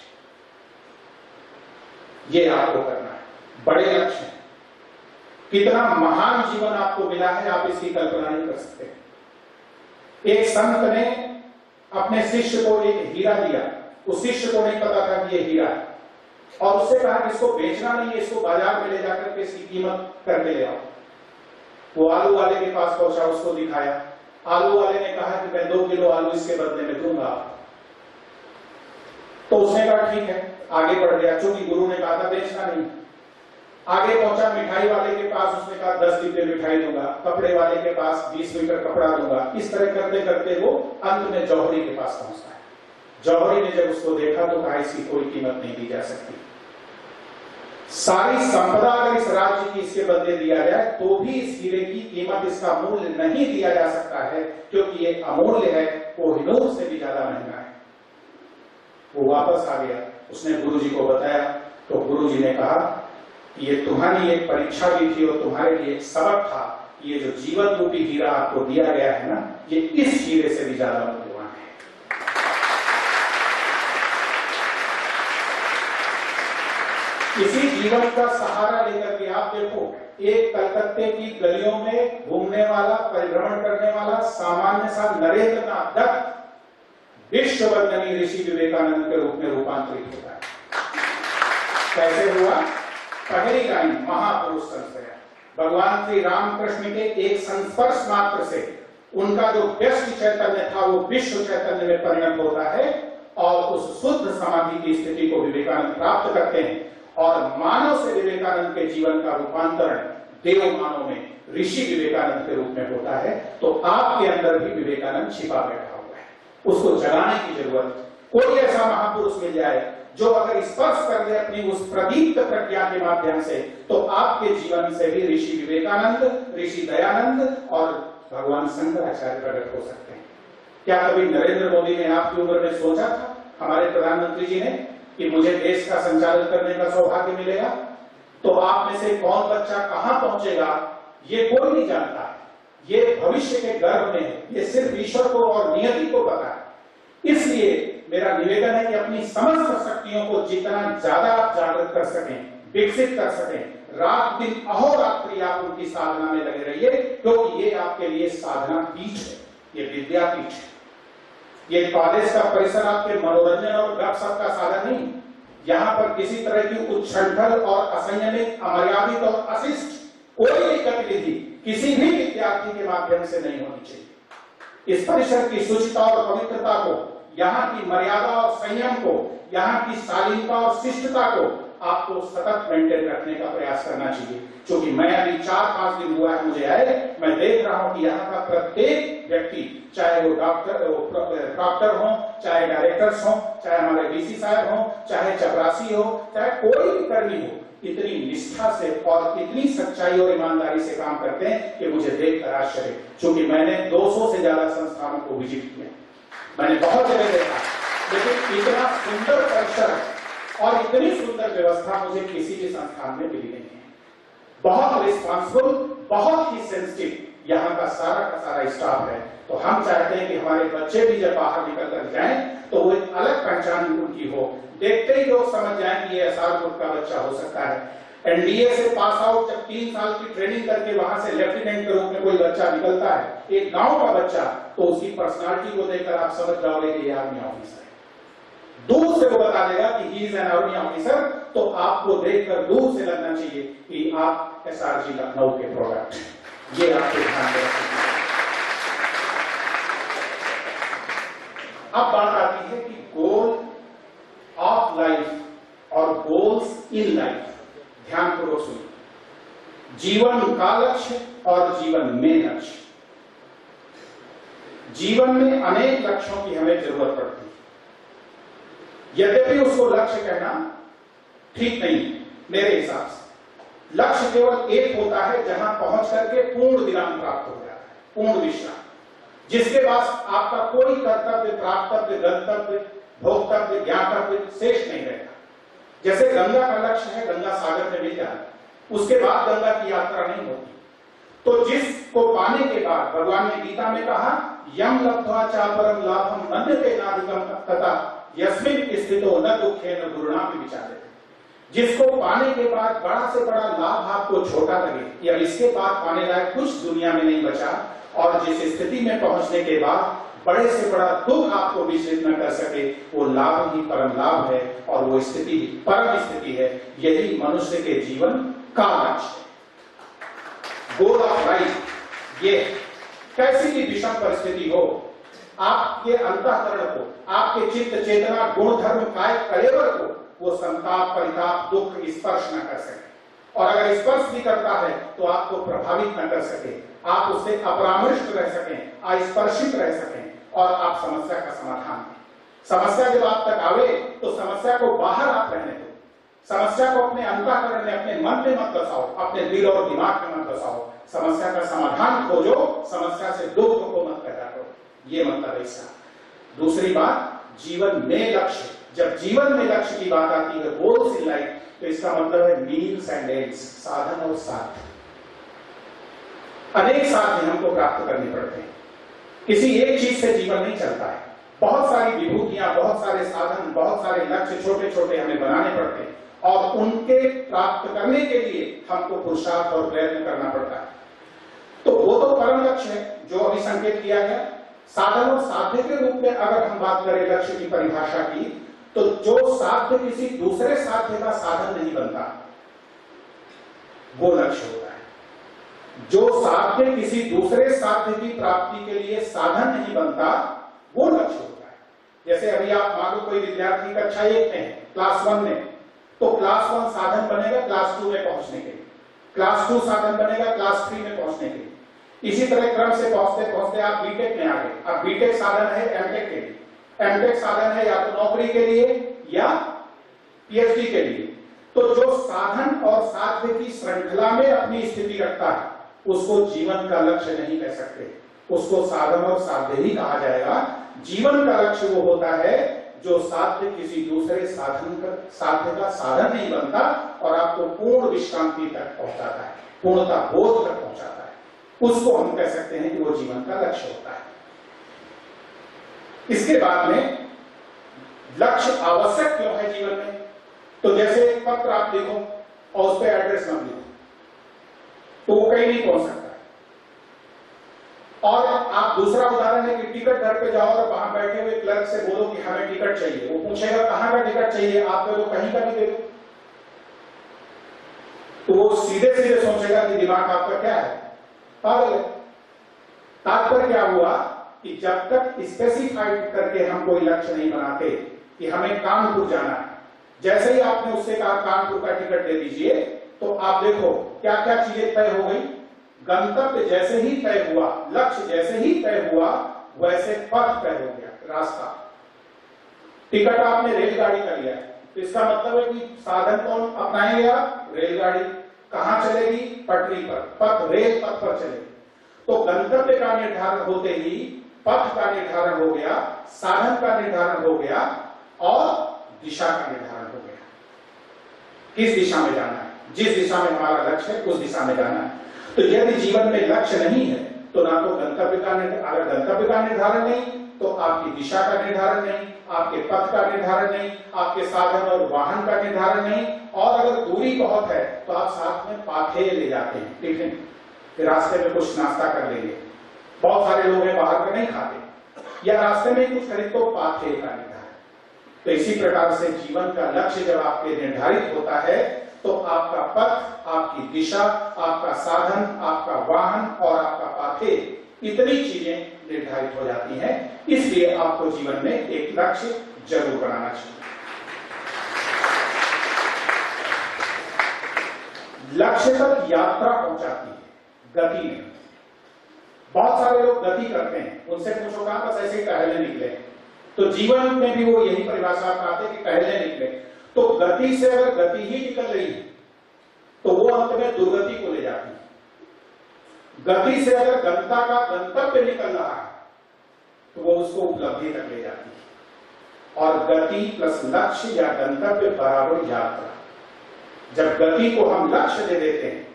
है। ये आपको करना है, बड़े लक्ष्य हैं। कितना महान जीवन आपको मिला है, आप इसकी कल्पना नहीं कर सकते। एक संत ने अपने शिष्य को एक हीरा दिया, उस शिष्य को नहीं पता था कि ये हीरा है, और उससे कहा कि इसको बेचना नहीं है, इसको बाजार में ले जाकर के इसकी कीमत करके ले आओ। वो आलू वाले के पास पहुंचा, उसको दिखाया। आलू वाले ने कहा कि मैं 2 किलो आलू इसके बदले में दूंगा। तो उसने कहा ठीक है, आगे बढ़ गया, चूंकि गुरु ने कहा था बेचना नहीं। आगे पहुंचा मिठाई वाले के पास, उसने कहा 10 डिब्बे मिठाई दूंगा। कपड़े वाले के पास 20 मीटर कपड़ा दूंगा। इस तरह करते करते वो अंत में जौहरी के पास पहुंचता है। जौहरी ने जब उसको देखा तो कहा इसकी कोई कीमत नहीं दी जा सकती। सारी संपदा अगर इस राज्य की इसके बदले दिया जाए तो भी इस हीरे की कीमत, इसका मूल्य नहीं दिया जा सकता है, क्योंकि ये अमूल्य है, कोहिनूर से भी ज्यादा महंगा है। वो वापस आ गया, उसने गुरुजी को बताया, तो गुरुजी ने कहा ये तुम्हारी एक परीक्षा भी थी और तुम्हारे लिए एक सबक था। ये जो जीवन रूपी हीरा आपको दिया गया है ना, ये इस हीरे से भी ज्यादा मूल्यवान है। इसी जीवन का सहारा लेकर के आप देखो, एक कलकत्ते की गलियों में घूमने वाला, परिभ्रमण करने वाला सामान्य सा नरेंद्रनाथ दत्त विश्व वंदनीय ऋषि विवेकानंद के रूप में रूपांतरित होता है। कैसे हुआ? पहली लाइन महापुरुष संश्रय, भगवान श्री रामकृष्ण के एक संस्पर्श मात्र से उनका जो व्यष्टि चैतन्य था वो विश्व चैतन्य में परिणत होता है और उस शुद्ध समाधि की स्थिति को विवेकानंद प्राप्त करते हैं और मानव से विवेकानंद के जीवन का रूपांतरण देव मानव में ऋषि विवेकानंद के रूप में होता है। तो आपके अंदर भी विवेकानंद छिपा बैठा हुआ है, उसको जगाने की जरूरत। कोई ऐसा महापुरुष मिल जाए जो अगर स्पर्श कर ले अपनी उस प्रदीप्त प्रज्ञा के माध्यम से, तो आपके जीवन से भी ऋषि विवेकानंद, ऋषि दयानंद और भगवान शंकराचार्य प्रकट हो सकते हैं। क्या कभी नरेंद्र मोदी ने आपकी उम्र में सोचा था, हमारे प्रधानमंत्री जी ने, कि मुझे देश का संचालन करने का सौभाग्य मिलेगा? तो आप में से कौन बच्चा कहां पहुंचेगा ये कोई नहीं जानता है, ये भविष्य के गर्भ में है, ये सिर्फ ईश्वर को और नियति को पता है। इसलिए मेरा निवेदन है कि अपनी समस्त शक्तियों को जितना ज्यादा आप जागृत कर सकें, विकसित कर सकें, रात दिन अहोरात्रि आप उनकी साधना में लगे रहिए, क्योंकि ये आपके लिए साधना पीठ है, ये विद्यापीठ है। ये कॉलेज का परिसर आपके मनोरंजन और गपशप का साधन नहीं। यहाँ पर किसी तरह की उच्छृंखल और असंयमित, अमर्यादित और अशिष्ट कोई भी गतिविधि किसी भी विद्यार्थी के माध्यम से नहीं होनी चाहिए। इस परिसर की शुचिता और पवित्रता को, यहाँ की मर्यादा और संयम को, यहाँ की शालीनता और शिष्टता को आपको सतत मेंटेन रखने का प्रयास करना चाहिए। क्योंकि मैं अभी 4-5 दिन हुआ है मुझे आए, मैं देख रहा हूं कि यहाँ का प्रत्येक व्यक्ति, चाहे वो डॉक्टर हो, चाहे डायरेक्टर्स हो, चाहे हमारे डीसी साहब हो, चाहे चपरासी हो, चाहे कोई भी कर्मी हो, इतनी निष्ठा से और इतनी सच्चाई और ईमानदारी से काम करते हैं कि मुझे देखकर आश्चर्य। क्योंकि मैंने 200 से ज्यादा संस्थानों को विजिट किया, मैंने बहुत जगह देखा, लेकिन इतना सुंदर परिसर और इतनी सुंदर व्यवस्था मुझे किसी भी संस्थान में मिली नहीं है। बहुत रिस्पॉन्सिबल, बहुत ही सेंसिटिव यहाँ का सारा स्टाफ है। तो हम चाहते हैं कि हमारे बच्चे भी जब बाहर निकल कर जाएं तो वो एक अलग पहचान उनकी हो, देखते ही लोग समझ जाएं कि ये एसआर ग्रुप का बच्चा हो सकता है। एनडीए से पास आउट जब 3 साल की ट्रेनिंग करके वहां से लेफ्टिनेंट के रूप में कोई बच्चा निकलता है, एक गांव का बच्चा, तो उसकी पर्सनालिटी को देखकर आप समझ जाओगे कि ये आर्मी ऑफिसर है। दूर से वो बता देगा कि he is an army officer, तो आपको देखकर दूर से लगना चाहिए कि आप एसआरजी लखनऊ के प्रोडक्ट हैं। ये आपके ध्यान में रखना। अब बात आती है कि गोल ऑफ लाइफ और गोल्स इन लाइफ। ध्यानपूर्वक सुनिए, जीवन का लक्ष्य और जीवन में लक्ष्य। जीवन में अनेक लक्ष्यों की हमें जरूरत पड़ती है, यद्यपि उसको लक्ष्य कहना ठीक नहीं मेरे हिसाब से। लक्ष्य केवल एक होता है जहां पहुंच करके पूर्ण विराम प्राप्त हो जाता है, पूर्ण विश्राम, जिसके पास आपका कोई कर्तव्य, प्राप्तव्य, गंतव्य, भोक्तव्य, ज्ञातव्य शेष नहीं रहता। जैसे गंगा का लक्ष्य है गंगा सागर में मिल जाए, उसके बाद गंगा की यात्रा नहीं होती। तो जिसको पाने के बाद भगवान ने गीता में कहा, यम लब्ध्वा चापरम लाभम मन्यते नाधिकम तथा यस्मिन स्थितो न दुखे न गुरुणापि विचारे। जिसको पाने के बाद बड़ा से बड़ा लाभ आपको छोटा लगे या इसके बाद पाने लायक कुछ दुनिया में नहीं बचा, और जिस स्थिति में पहुंचने के बाद बड़े से बड़ा दुख आपको विचलित न कर सके, वो लाभ ही परम लाभ है और वो स्थिति परम स्थिति है। यही मनुष्य के जीवन का लक्ष्य है, गोल ऑफ लाइफ। ये कैसी भी विषम परिस्थिति हो, आपके अंतःकरण को, आपके चित्त चेतना गुण धर्म काय कलेवर को वो संताप, परिताप, दुख स्पर्श न कर सके, और अगर स्पर्श भी करता है तो आपको प्रभावित न कर सके, आप उससे अपरामृष्ट रह सकें, अस्पर्शित रह सकें, और आप समस्या का समाधान दें। समस्या जब आप तक आवे तो समस्या को बाहर आप रहने दो, समस्या को अपने अंतःकरण में, अपने मन में मत बसाओ, अपने दिल और दिमाग में मत बसाओ। समस्या का समाधान खोजो, समस्या से दुख को मत पैदा करो। ये मतलब इसका। दूसरी बात, जीवन में लक्ष्य। जब जीवन में लक्ष्य की बात आती है, गोल्स इन लाइफ, तो इसका मतलब है मीन्स एंड एंड्स, साधन और साध्य। अनेक साध्य हमको प्राप्त करने पड़ते हैं, किसी एक चीज से जीवन नहीं चलता है। बहुत सारी विभूतियां, बहुत सारे साधन, बहुत सारे लक्ष्य छोटे छोटे हमें बनाने पड़ते हैं, और उनके प्राप्त करने के लिए हमको पुरुषार्थ और प्रयत्न करना पड़ता है। तो वो तो परम लक्ष्य है जो अभी संकेत किया गया। साधन और साध्य के रूप में अगर हम बात करें लक्ष्य की परिभाषा की, तो जो साध्य किसी दूसरे साध्य का साधन नहीं बनता, वो लक्ष्य होता है। जो साध्य किसी दूसरे साध्य की प्राप्ति के लिए साधन नहीं बनता, वो लक्ष्य होता है। जैसे अभी आप मानो कोई विद्यार्थी कक्षा 1 में है, क्लास 1 में, तो क्लास 1 साधन बनेगा क्लास 2 में पहुंचने के लिए, क्लास 2 साधन बनेगा क्लास 3 में पहुंचने के लिए। इसी तरह क्रम से पहुंचते पहुंचते आप बीटेक में आ गए। अब बीटेक साधन है एमटेक के लिए, एमटेक साधन है या तो नौकरी के लिए या पीएचडी के लिए। तो जो साधन और साध्य की श्रृंखला में अपनी स्थिति रखता है, उसको जीवन का लक्ष्य नहीं कह सकते, उसको साधन और साध्य ही कहा जाएगा। जीवन का लक्ष्य वो होता है जो साध्य किसी दूसरे साध्य का साधन नहीं बनता और आपको पूर्ण विश्रांति तक पहुंचाता है, पूर्णता बोध तक पहुंचाता है, उसको हम कह सकते हैं कि वो जीवन का लक्ष्य होता है। इसके बाद में लक्ष्य आवश्यक क्यों है जीवन में? तो जैसे एक पत्र आप लिखो और उस पर एड्रेस मत लिखो तो वो कहीं नहीं पहुंच सकता। और आप दूसरा उदाहरण है कि टिकट घर पे जाओ और वहां बैठे हुए क्लर्क से बोलो कि हमें टिकट चाहिए, वो पूछेगा कहां का टिकट चाहिए, आप दे दो, कहीं का भी दे दो, तो वो सीधे सीधे सोचेगा कि दिमाग आपका क्या है, पागल है। तात्पर्य क्या हुआ कि जब तक स्पेसिफाइड करके हम कोई लक्ष्य नहीं बनाते कि हमें कानपुर जाना है, जैसे ही आपने उससे कहा कानपुर का टिकट दे दीजिए तो आप देखो क्या क्या चीजें तय हो गई। गंतव्य जैसे ही तय हुआ, लक्ष्य जैसे ही तय हुआ, वैसे पथ तय हो गया, रास्ता। टिकट आपने रेलगाड़ी का लिया है तो इसका मतलब है कि साधन कौन अपनाएंगे आप? रेलगाड़ी। कहां चलेगी? पटरी पर, पथ रेल पथ पर चलेगी। तो गंतव्य का निर्धारण होते ही पथ का निर्धारण हो गया, साधन का निर्धारण हो गया और दिशा का निर्धारण हो गया। किस दिशा में जाना है? जिस दिशा में हमारा लक्ष्य है उस दिशा में जाना है। तो यदि जीवन में लक्ष्य नहीं है तो ना तो गंतव्य का अगर गंतव्य का निर्धारण नहीं तो आपकी दिशा का निर्धारण नहीं, आपके पथ का निर्धारण नहीं, आपके साधन और वाहन का निर्धारण नहीं, और अगर दूरी बहुत है तो आप साथ में पाथेय ले जाते हैं, टिफिन, फिर रास्ते में कुछ नाश्ता कर लेंगे। बहुत सारे लोग हैं बाहर का नहीं खाते, या रास्ते में कुछ खरीद तो पाथेय का निर्धारण। तो इसी प्रकार से जीवन का लक्ष्य जब आपके निर्धारित होता है तो आपका पथ, आपकी दिशा, आपका साधन, आपका वाहन और आपका पाथेय, इतनी चीजें निर्धारित हो जाती हैं। इसलिए आपको जीवन में एक लक्ष्य जरूर बनाना चाहिए। लक्ष्य तक यात्रा पहुंचाती है, गति में। बहुत सारे लोग गति करते हैं, उनसे पूछो कहां, बस ऐसे ही टहलने निकले। तो जीवन में भी वो यही परिभाषा अपनाते कि टहलने निकले। तो गति से अगर गति ही निकल रही है तो वो अंत में दुर्गति को ले जाती है। गति से अगर गंता का गंतव्य निकल रहा है तो वो उसको उपलब्धि तक ले जाती है। और गति प्लस लक्ष्य या गंतव्य बराबर यात्रा। जब गति को हम लक्ष्य दे देते हैं,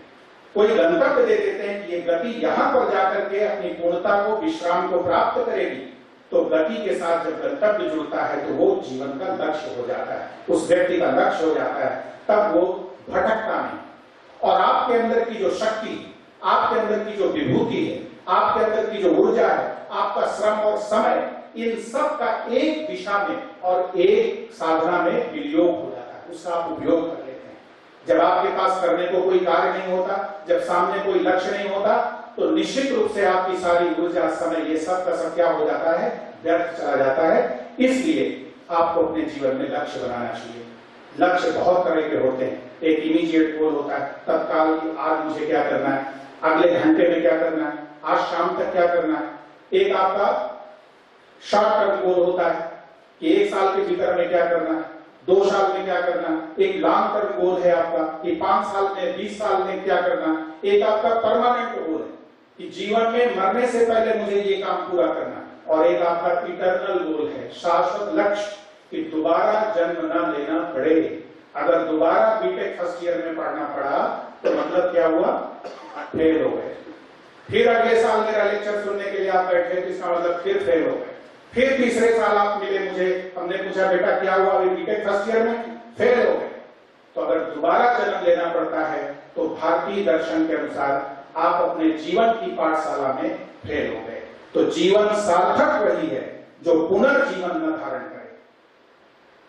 कोई गंतव्य दे देते हैं कि ये गति यहां पर जाकर के अपनी पूर्णता को, विश्राम को प्राप्त करेगी, तो गति के साथ जब गंतव्य जुड़ता है तो वो जीवन का लक्ष्य हो जाता है, उस व्यक्ति का लक्ष्य हो जाता है। तब वो भटकता नहीं और आपके अंदर की जो शक्ति, आपके अंदर की जो विभूति है, आपके अंदर की जो ऊर्जा है, आपका श्रम और समय, इन सब का एक दिशा में और एक साधना में विनियोग हो जाता है, उसका आप उपयोग कर लेते हैं। जब आपके पास करने को कोई कार्य नहीं होता, जब सामने कोई लक्ष्य नहीं होता, तो निश्चित रूप से आपकी सारी ऊर्जा, समय, ये सब का सब क्या हो जाता है? व्यर्थ चला जाता है। इसलिए आपको अपने जीवन में लक्ष्य बनाना चाहिए। लक्ष्य बहुत तरह के होते हैं। एक इमीडिएट गोल होता है, तत्काल कि आज मुझे क्या करना है, अगले घंटे में क्या करना है, आज शाम तक क्या करना है। एक आपका शॉर्ट टर्म गोल होता है कि 1 साल के भीतर में क्या करना है, 2 साल में क्या करना है। एक लॉन्ग टर्म गोल है आपका कि 5 साल में, 20 साल में क्या करना है। एक आपका परमानेंट गोल है कि जीवन में मरने से पहले मुझे ये काम पूरा करना है। और एक आपका इटर्नल गोल है, शाश्वत लक्ष्य, कि दोबारा जन्म न लेना पड़े। अगर दोबारा बीटेक फर्स्ट ईयर में पढ़ना पड़ा तो मतलब क्या हुआ? फेल हो गए। फिर अगले साल मेरा लेक्चर सुनने के लिए आप बैठे तो इसका मतलब फिर फेल हो गए। फिर तीसरे साल आप मिले मुझे, हमने पूछा बेटा क्या हुआ अभी बीटेक फर्स्ट ईयर में? फेल हो गए। तो अगर दोबारा जन्म लेना पड़ता है तो भारतीय दर्शन के अनुसार आप अपने जीवन की पाठशाला में फेल हो गए। तो जीवन सार्थक वही है जो पुनर्जीवन न धारण करे,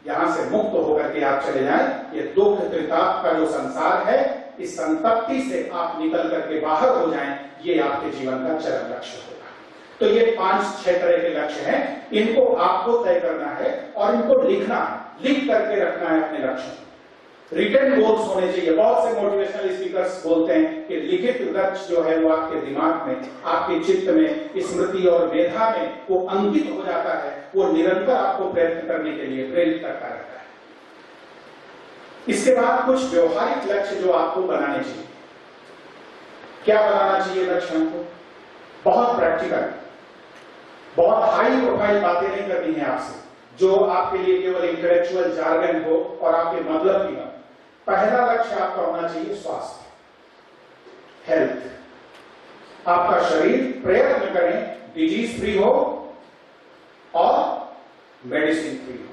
यहां से मुक्त होकर के आप चले जाएं। ये दुख त्रिताप का जो संसार है, इस संतप्ति से आप निकल करके बाहर हो जाएं, ये आपके जीवन का चरम लक्ष्य होगा। तो ये 5-6 तरह के लक्ष्य हैं, इनको आपको तय करना है और इनको लिखना है, लिख करके रखना है अपने लक्ष्य। रिटन गोल्स होने चाहिए। बहुत से मोटिवेशनल स्पीकर्स बोलते हैं कि लिखित लक्ष्य जो है वो आपके दिमाग में, आपके चित्त में, स्मृति और मेधा में वो अंकित हो जाता है, वो निरंतर आपको प्रयत्न करने के लिए प्रेरित करता रहता है। इसके बाद कुछ व्यवहारिक लक्ष्य जो आपको बनाने चाहिए। क्या बनाना चाहिए लक्ष्य हमको? बहुत प्रैक्टिकल, बहुत हाई प्रोफाइल बातें नहीं करनी है आपसे। जो आपके लिए केवल इंटेलेक्चुअल जार्गन हो और आपके मतलब की ना। पहला लक्ष्य आपका होना चाहिए स्वास्थ्य, हेल्थ। आपका शरीर प्रयत्न करें डिजीज फ्री हो और मेडिसिन फ्री हो।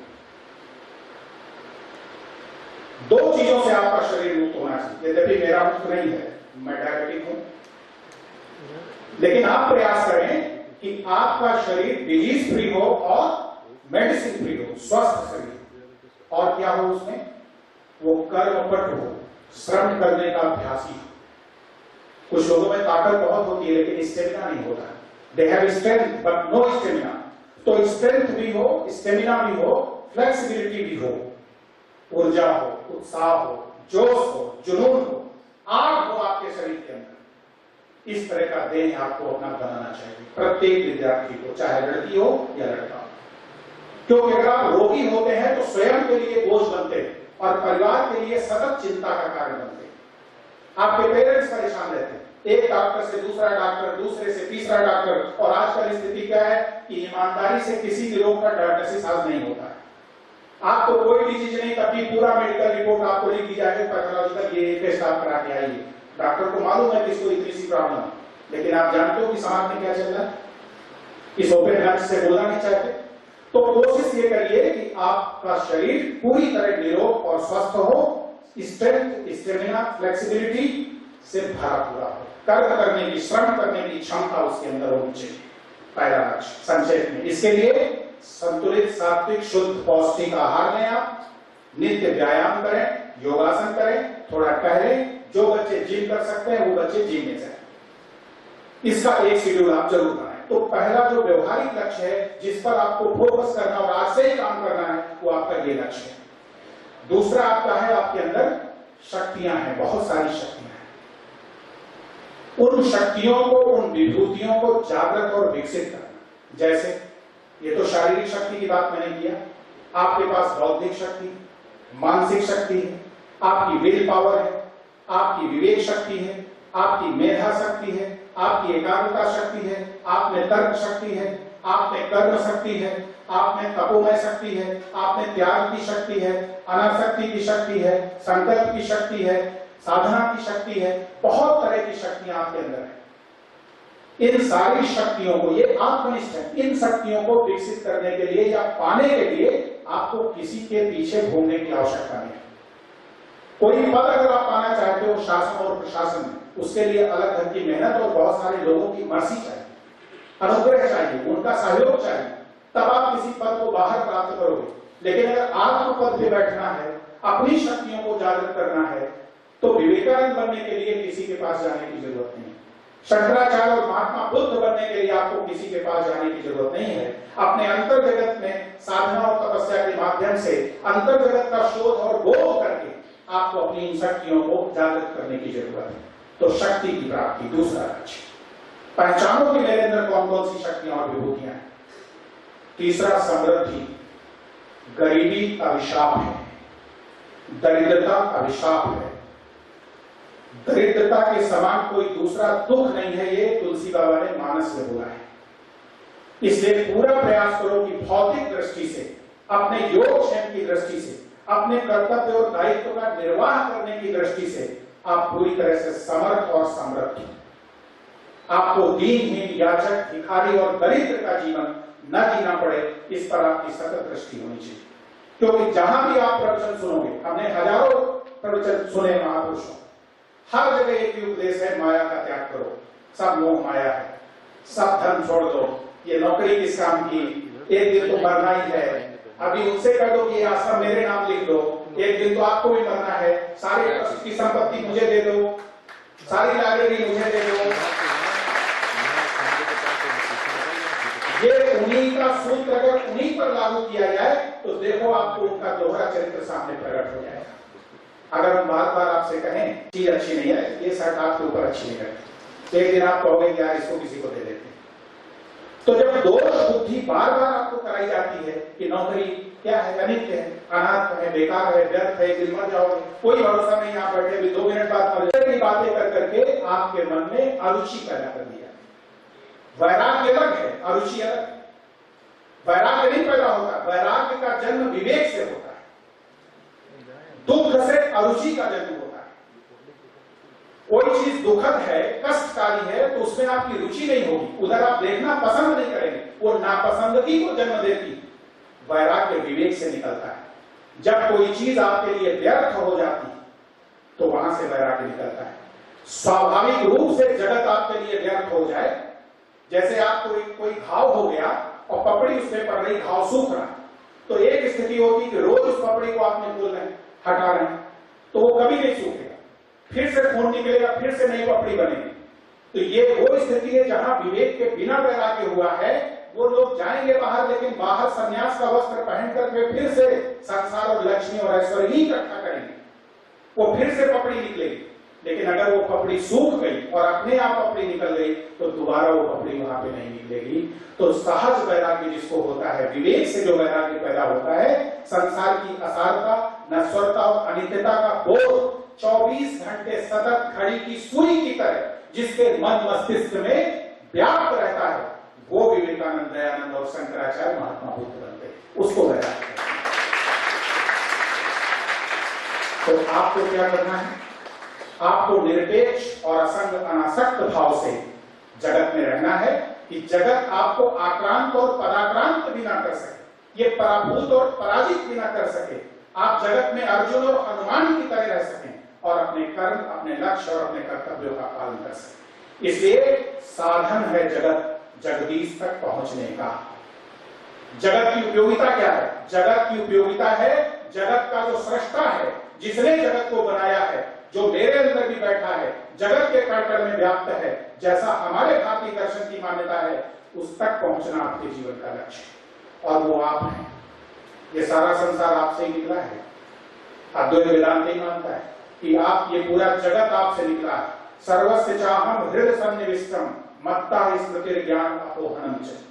दो चीजों से आपका शरीर मुक्त होना चाहिए। यद्यपि मेरा मुक्त नहीं है, मैं डायबिटिक हूं, लेकिन आप प्रयास करें कि आपका शरीर डिजीज फ्री हो और मेडिसिन फ्री हो, स्वस्थ शरीर। और क्या हो उसमें? वो कर्मपट हो, श्रम करने का अभ्यासी हो। कुछ लोगों में ताकत बहुत होती है लेकिन स्टेमिना नहीं होता। They have strength but no stamina. तो स्ट्रेंथ भी हो, स्टेमिना भी हो, फ्लेक्सिबिलिटी भी हो, ऊर्जा हो, उत्साह हो, जोश हो, जुनून हो, आग हो आपके शरीर के अंदर। इस तरह का देह आपको अपना बनाना चाहिए प्रत्येक विद्यार्थी को, चाहे लड़की हो या लड़का हो। क्योंकि अगर आप रोगी होते हैं तो स्वयं के लिए बोझ बनते हैं और परिवार के लिए सतत चिंता का कारण बनते हैं। आपके पेरेंट्स परेशान रहते हैं, एक डॉक्टर से दूसरा डॉक्टर, दूसरे से तीसरा डॉक्टर। और आजकल स्थिति क्या है कि ईमानदारी से किसी भी रोग का डायग्नोसिस आज नहीं होता है। आपको कोई डिजीज नहीं, तब भी पूरा मेडिकल रिपोर्ट आपको लिख दी जाएगी, पैथोलॉजिकल ये टेस्ट आप करा के आइए। डॉक्टर को मालूम है कि इसको इतनी सी प्रॉब्लम है, लेकिन आप जानते हो कि समाज में क्या चल रहा है? इस ओपन हार्ट से बोलना नहीं चाहते। तो कोशिश ये करिए कि आपका शरीर पूरी तरह निरोग और स्वस्थ हो, स्ट्रेंथ, स्टेमिना, फ्लेक्सिबिलिटी से भरा पूरा हो, कर्म करने की, श्रम करने की क्षमता उसके अंदर होनी चाहिए। पहला लक्ष्य संक्षेप में। इसके लिए संतुलित, सात्विक, शुद्ध, पौष्टिक आहार लें। आप नित्य व्यायाम करें, योगासन करें, थोड़ा टहलें। जो बच्चे जिम कर सकते हैं वो बच्चे जिम में जाएं। इसका एक शेड्यूल आप जरूर बनाएं। तो पहला जो व्यवहारिक लक्ष्य है जिस पर आपको फोकस करना और आज से ही काम करना है, वो आपका ये लक्ष्य है। दूसरा आपका है, आपके अंदर शक्तियां हैं, बहुत सारी शक्तियां हैं। उन शक्तियों को, उन विभूतियों को जागृत और विकसित करना। जैसे ये तो शारीरिक शक्ति की बात मैंने किया, आपके पास बौद्धिक शक्ति, मानसिक शक्ति है, आपकी विल पावर है, आपकी विवेक शक्ति है, आपकी मेधा शक्ति है, आपकी एकाग्रता शक्ति है, आप में तर्क शक्ति है, आप में कर्म शक्ति है, आप में तपोमय शक्ति है, आप में त्याग की शक्ति है, अनासक्ति की शक्ति है, संकल्प की शक्ति है, साधना की शक्ति है। बहुत तरह की शक्तियां आपके अंदर है। इन सारी शक्तियों को, ये आत्मनिष्ठ है, इन शक्तियों को विकसित करने के लिए या पाने के लिए आपको किसी के पीछे घूमने की आवश्यकता नहीं है। कोई पद अगर आप पाना चाहते हो शासन और प्रशासन में, उसके लिए अलग ढंग की मेहनत और बहुत सारे लोगों की मर्जी चाहिए, अनुग्रह चाहिए, उनका सहयोग चाहिए, तब आप किसी पद को बाहर प्राप्त करोगे। लेकिन अगर आपको पद पे बैठना है, अपनी शक्तियों को जागृत करना है, तो विवेकानंद बनने के लिए किसी के पास जाने की जरूरत नहीं है। शंकराचार्य और महात्मा बुद्ध बनने के लिए आपको किसी के पास जाने की जरूरत नहीं है। अपने अंतर जगत में साधना और तपस्या के माध्यम से अंतर जगत का शोध और बोध करके आपको अपनी इन शक्तियों को जागृत करने की जरूरत है। तो शक्ति की प्राप्ति दूसरा लक्ष्य। पहचानो कि मेरे अंदर कौन कौन सी शक्तियां और विभूतियां हैं। तीसरा समृद्धि। गरीबी अभिशाप है, दरिद्रता अभिशाप है। दरिद्रता के समान कोई दूसरा दुख नहीं है, ये तुलसी बाबा ने मानस में बोला है। इसलिए पूरा प्रयास करो कि भौतिक दृष्टि से, अपने योगक्षेम की दृष्टि से, अपने कर्तव्य और दायित्व का निर्वाह करने की दृष्टि से आप पूरी तरह से समर्थ और समृद्ध। आपको दीनहीन, याचक, भिखारी और दरिद्र का जीवन न जीना पड़े, इस पर आपकी सतत दृष्टि होनी चाहिए। क्योंकि जहां भी आप प्रवचन सुनोगे, हमने हजारों प्रवचन सुने महापुरुषों, हर जगह एक ही उपदेश है, माया का त्याग करो, सब मोह माया है, सब धन छोड़ दो, ये नौकरी किस काम की, एक दिन तो मरना ही है। अभी उनसे कह दो कि आश्रम मेरे नाम लिख दो, एक दिन तो आपको भी मरना है, सारी की संपत्ति मुझे दे दो, सारी लाइब्रेरी मुझे दे दो। ये उन्हीं का सूत्र अगर उन्हीं पर लागू किया जाए तो देखो आपको उनका दोहरा चरित्र सामने प्रकट हो जाएगा। अगर हम बार बार आपसे कहें चीज अच्छी नहीं है, ये शर्ट आपके ऊपर अच्छी नहीं लगती, एक दिन आप कहोगे कि यार इसको किसी को दे देते। तो जब दोष बुद्धि बार बार आपको कराई जाती है कि नौकरी क्या है, अनित्य है, अनाथ है, बेकार है, व्यर्थ है, फिर मर जाओगे, कोई भरोसा नहीं, आप बैठे अभी 2 मिनट बाद मर जाएगी, बातें कर करके आपके मन में अरुचि पैदा कर दिया। वैराग्य अलग है, अरुचि अलग। वैराग्य नहीं पैदा होता, वैराग्य का जन्म विवेक से होता है। दुख से अरुचि का जन्म होता है। कोई चीज दुखद है, कष्टकारी है, तो उसमें आपकी रुचि नहीं होगी, उधर आप देखना पसंद नहीं करेंगे, वो नापसंदगी को जन्म देती। वैराग्य विवेक से निकलता है। जब कोई चीज आपके लिए व्यर्थ हो जाती है तो वहां से वैराग्य निकलता है। स्वाभाविक रूप से जगत आपके लिए व्यर्थ हो जाए, जैसे आपको कोई घाव हो गया और पपड़ी उसमें पड़ रही, घाव सूख रहा, तो एक स्थिति होगी कि रोज उस पपड़ी को आपने खोल रहे हैं, हटा रहे हैं, तो वो कभी नहीं सूखेगा, फिर से खून निकलेगा, फिर से नई पपड़ी बनेगी। तो ये वो स्थिति है जहां विवेक के बिना वैराग्य हुआ है। वो लोग जाएंगे बाहर, लेकिन बाहर सन्यास का वस्त्र पहन करके फिर से संसार और लक्ष्मी और ऐश्वर्य ही इकट्ठा करेंगे, वो फिर से पपड़ी निकलेगी। लेकिन अगर वो पपड़ी सूख गई और अपने आप पपड़ी निकल गई तो दोबारा वो पपड़ी वहां पे नहीं निकलेगी। तो सहज वैराग्य जिसको होता है, विवेक से जो वैराग्य पैदा होता है, संसार की असारता, नश्वरता और अनित्यता का बोध 24 घंटे सतत घड़ी की सुई की तरह जिसके मन मस्तिष्क में व्याप्त रहता है, वो विवेकानंद, दयानंद और शंकराचार्य महात्मा बुद्ध बनते, उसको वैराग्य। तो आपको क्या करना है? आपको निरपेक्ष और असंग अनासक्त भाव से जगत में रहना है कि जगत आपको आक्रांत और पराक्रांत भी ना कर सके, ये पराभूत और पराजित भी ना कर सके। आप जगत में अर्जुन और हनुमान की तरह रह सकें और अपने कर्म, अपने लक्ष्य और अपने कर्तव्यों का पालन कर सकें। इसलिए साधन है जगत जगदीश तक पहुंचने का। जगत की उपयोगिता क्या है? जगत की उपयोगिता है जगत का जो सृष्टा है, जिसने जगत को बनाया है, जो मेरे अंदर भी बैठा है, जगत के कण-कण में व्याप्त है, जैसा हमारे भारतीय दर्शन की मान्यता है, उस तक पहुंचना आपके जीवन का लक्ष्य, और वो आप हैं। ये सारा संसार आपसे ही निकला है। अद्वैत वेदांत ही मानता है कि आप, ये पूरा जगत आपसे निकला है। सर्वस्य चाहम हृदय सन्निविष्टम मत्ता स्मृति ज्ञान अपोहनम च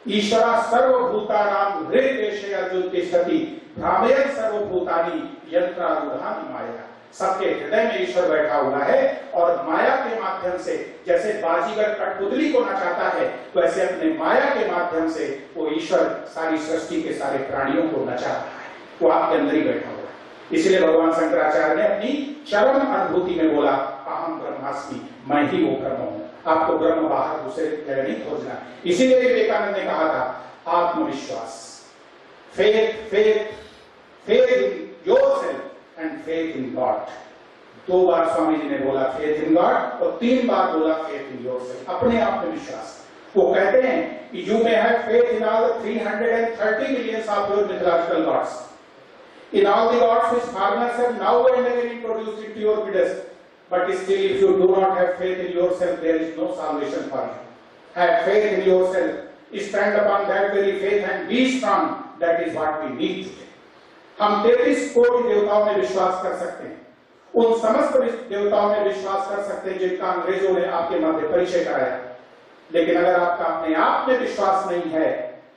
ईश्वरा सर्वभूतानां हृदय देशे अर्जुन तिष्ठति भ्रामयन् सर्वभूतानि यंत्रारूढ़ानि माया। सबके हृदय में ईश्वर बैठा हुआ है और माया के माध्यम से, जैसे बाजीगर कठपुतली को नचाता है, वैसे अपने माया के माध्यम से वो ईश्वर सारी सृष्टि के सारे प्राणियों को नचा रहा है। वो आपके अंदर ही बैठा हुआ है। इसलिए भगवान शंकराचार्य ने अपनी चरम अनुभूति में बोला, अहम ब्रह्मास्मि, मैं ही वो ब्रह्म हूं। आपको ब्रह्म बाहर दूसरे जगह नहीं खोजना। इसीलिए विवेकानंद ने कहा था, आत्मविश्वास, faith faith faith in yourself and faith in God. 2 बार स्वामी जी ने बोला फेथ इन गॉड और 3 बार बोला फेथ इन योरसेल्फ, अपने आप में विश्वास। वो कहते हैं कि you may have faith in all 330 millions of your mythological gods, in all the gods which foreigners have now and again introduced into your midst, but still if you do not have faith in yourself, there is no salvation for you. Have faith in yourself, stand upon that very faith and be strong. That is what we need today. हम 33 कोटि देवताओं में विश्वास कर सकते हैं, उन समस्त देवताओं में विश्वास कर सकते हैं जिनका अंग्रेजों ने आपके मध्य परिचय कराया। लेकिन अगर आपका अपने आप में विश्वास नहीं है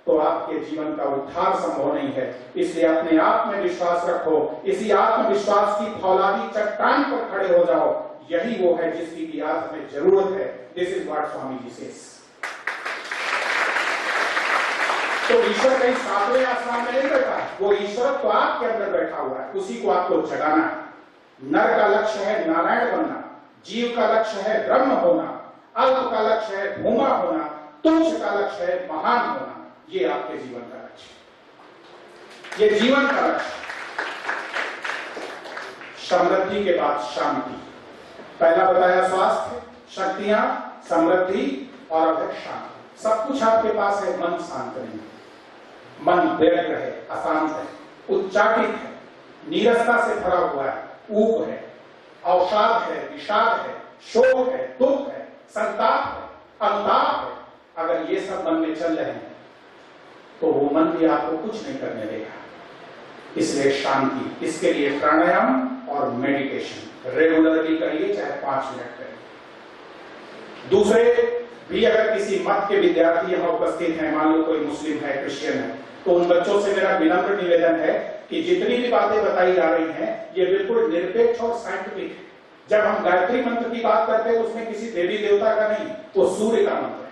तो आपके जीवन का उद्धार संभव नहीं है। इसलिए अपने आप में विश्वास रखो, इसी आत्मविश्वास की फौलादी चट्टान पर खड़े हो जाओ। यही वो है जिसकी की आज हमें जरूरत है। This is what Swami ji says. तो ईश्वर कहीं सातवें आसमान में नहीं बैठा, वो ईश्वर तो आपके अंदर बैठा हुआ है, उसी को आपको जगाना है। नर का लक्ष्य है नारायण बनना, जीव का लक्ष्य है ब्रह्म होना, अल्प का लक्ष्य है भूमा होना, तुच्छ का लक्ष्य है महान होना। ये आपके जीवन का लक्ष्य, ये जीवन का लक्ष्य। समृद्धि के बाद शांति। पहला बताया स्वास्थ्य, शक्तियां, समृद्धि और अब शांति। सब कुछ आपके पास है, मन शांत नहीं, मन व्यग्र है, अशांत है, उच्चाटित है, नीरसता से भरा हुआ है, ऊब है, अवसाद है, विषाद है, शोक है, दुख है, संताप है, अनुताप है। अगर ये सब मन में चल रहे हैं तो वो मन भी आपको कुछ नहीं करने देगा। इसलिए शांति, इसके लिए प्राणायाम और मेडिटेशन रेगुलरली करिए, चाहे 5 मिनट करिए। दूसरे भी अगर किसी मत के विद्यार्थी यहाँ उपस्थित हैं, मान लो कोई मुस्लिम है, क्रिश्चियन है, तो उन बच्चों से मेरा विनम्र निवेदन है कि जितनी भी बातें बताई जा रही हैं ये बिल्कुल निरपेक्ष और साइंटिफिक है। जब हम गायत्री मंत्र की बात करते हैं तो उसमें किसी देवी देवता का नहीं, वो सूर्य का मंत्र है।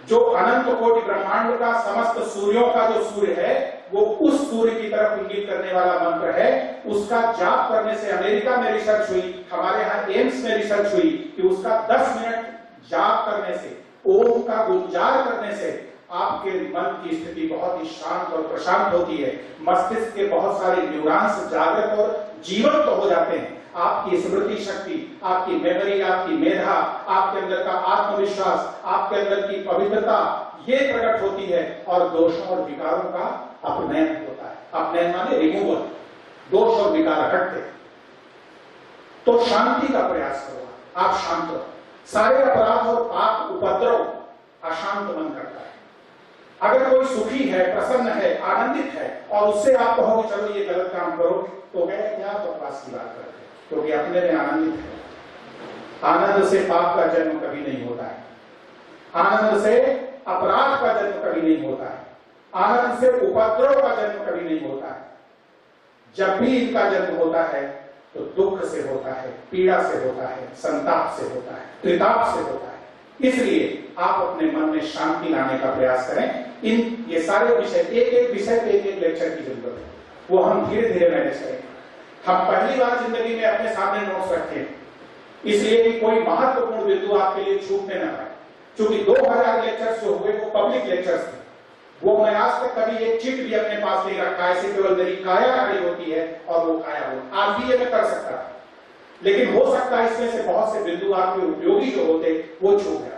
जो अनंत कोटि ब्रह्मांड का समस्त सूर्यों का जो सूर्य है वो उस सूर्य की तरफ इंगित करने वाला मंत्र है। उसका जाप करने से अमेरिका में रिसर्च हुई, हमारे यहाँ एम्स में रिसर्च हुई कि उसका 10 मिनट जाप करने से, ओम का उच्चार करने से आपके मन की स्थिति बहुत ही शांत और प्रशांत होती है। मस्तिष्क के बहुत सारे न्यूरॉन्स जागृत और जीवंत तो हो जाते हैं। आपकी स्मृति शक्ति, आपकी मेमोरी, आपकी मेधा, आपके अंदर का आत्मविश्वास, आपके अंदर की पवित्रता ये प्रकट होती है और दोषों और विकारों का अपनयन होता है। अपनयन माने रिमूवल, दोष और विकार हटते। तो शांति का प्रयास करो, आप शांत रहो। सारे अपराध और पाप उपद्रव अशांत मन करता है। अगर कोई सुखी है, प्रसन्न है, आनंदित है और उससे आप कहोगे चलो ये गलत काम करो, तो कहे क्या बकवास की बात करते, क्योंकि अपने में आनंदित है। आनंद से पाप का जन्म कभी नहीं होता है, आनंद से अपराध का जन्म कभी नहीं होता है, आनंद से उपद्रव का जन्म कभी नहीं होता है। जब भी इनका जन्म होता है तो दुख से होता है, पीड़ा से होता है, संताप से होता है, त्रिताप से होता है। इसलिए आप अपने मन में शांति लाने का प्रयास करें। ये सारे विषय, एक एक विषय पे एक लेक्चर की जरूरत है, वो हम धीरे धीरे मैनेज करेंगे। हम पहली बार जिंदगी में अपने सामने नोट्स रखें, इसलिए कि कोई महत्वपूर्ण बिंदु आपके लिए छूटने न पाए। क्योंकि 2000 लेक्चर्स जो हुए वो पब्लिक लेक्चर्स थे, वो मैं आज तक कभी एक चिट भी अपने पास नहीं रखा। ऐसे केवल मेरी काया खड़ी होती है और वो काया हो। आज भी ये मैं कर सकता था, लेकिन हो सकता है इसमें से बहुत से बिंदु आपके उपयोगी जो होते वो छूट गया।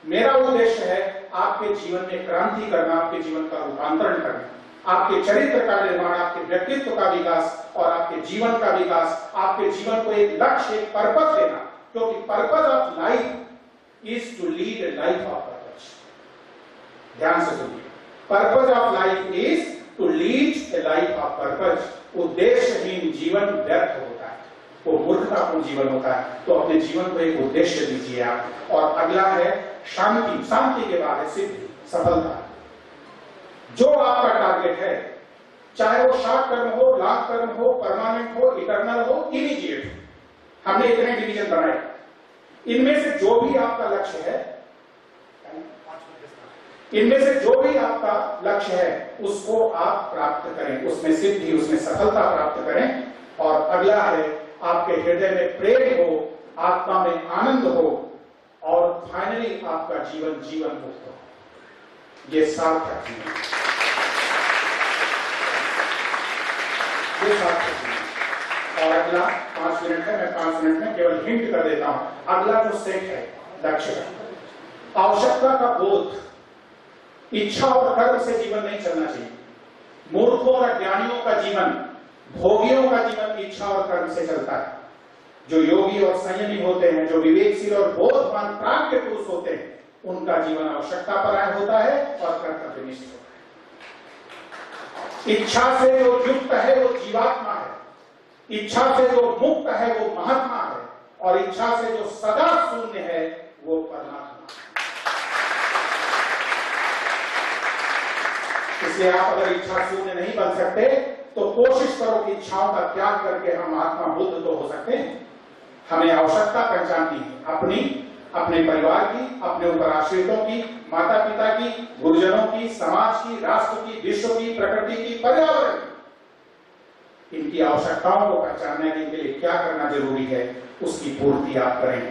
मेरा उद्देश्य है आपके जीवन में क्रांति करना, आपके जीवन का रूपांतरण करना, आपके चरित्र का निर्माण, आपके व्यक्तित्व का विकास और आपके जीवन का विकास, आपके जीवन को एक लक्ष्य, एक पर्पस देना। क्योंकि purpose of life is to lead a life of purpose. ध्यान से सुनिए, purpose of life is to lead a life of purpose. उद्देश्यहीन जीवन व्यर्थ होता है, वो मूर्खतापूर्ण जीवन होता है। तो अपने जीवन को एक उद्देश्य दीजिए आप। और अगला है शांति। शांति के बाद है सिद्धि, सफलता। जो आपका टारगेट है, चाहे वो शॉर्ट टर्म हो, लॉन्ग टर्म हो, परमानेंट हो, इटर्नल हो, इमीडिएट हो, हमने इतने डिवीजन बनाए। इनमें से जो भी आपका लक्ष्य है, इनमें से जो भी आपका लक्ष्य है उसको आप प्राप्त करें, उसमें सिद्धि, उसमें सफलता प्राप्त करें। और अगला है आपके हृदय में प्रेम हो, आत्मा में आनंद हो और फाइनली आपका जीवन जीवन मुक्त हो। ये सार्थक जीवन, ये सार्थक जीवन। और अगला 5 मिनट है, मैं 5 मिनट में केवल हिंट कर देता हूं। अगला जो सेट है लक्ष्य का, आवश्यकता का बोध, इच्छा और कर्म से जीवन नहीं चलना चाहिए। मूर्खों और अज्ञानियों का जीवन, भोगियों का जीवन इच्छा और कर्म से चलता है। जो योगी और संयमी होते हैं, जो विवेकशील और बोधवान प्राज्ञ पुरुष होते हैं, उनका जीवन आवश्यकता परायण होता है और कर्तव्यनिष्ठ होता है। इच्छा से जो युक्त है वो जीवात्मा है, इच्छा से जो मुक्त है वो महात्मा है, और इच्छा से जो सदा शून्य है वो परमात्मा। इसलिए आप अगर इच्छा शून्य नहीं बन सकते तो कोशिश करो कि इच्छाओं का त्याग करके हम महात्मा बुद्ध तो हो सकते हैं। हमें आवश्यकता पहचाननी है अपनी, अपने परिवार की, अपने ऊपर आश्रितों की, माता पिता की, गुरुजनों की, समाज की, राष्ट्र की, विश्व की, प्रकृति की, पर्यावरण की। इनकी आवश्यकताओं को पहचानने के लिए क्या करना जरूरी है उसकी पूर्ति आप करें।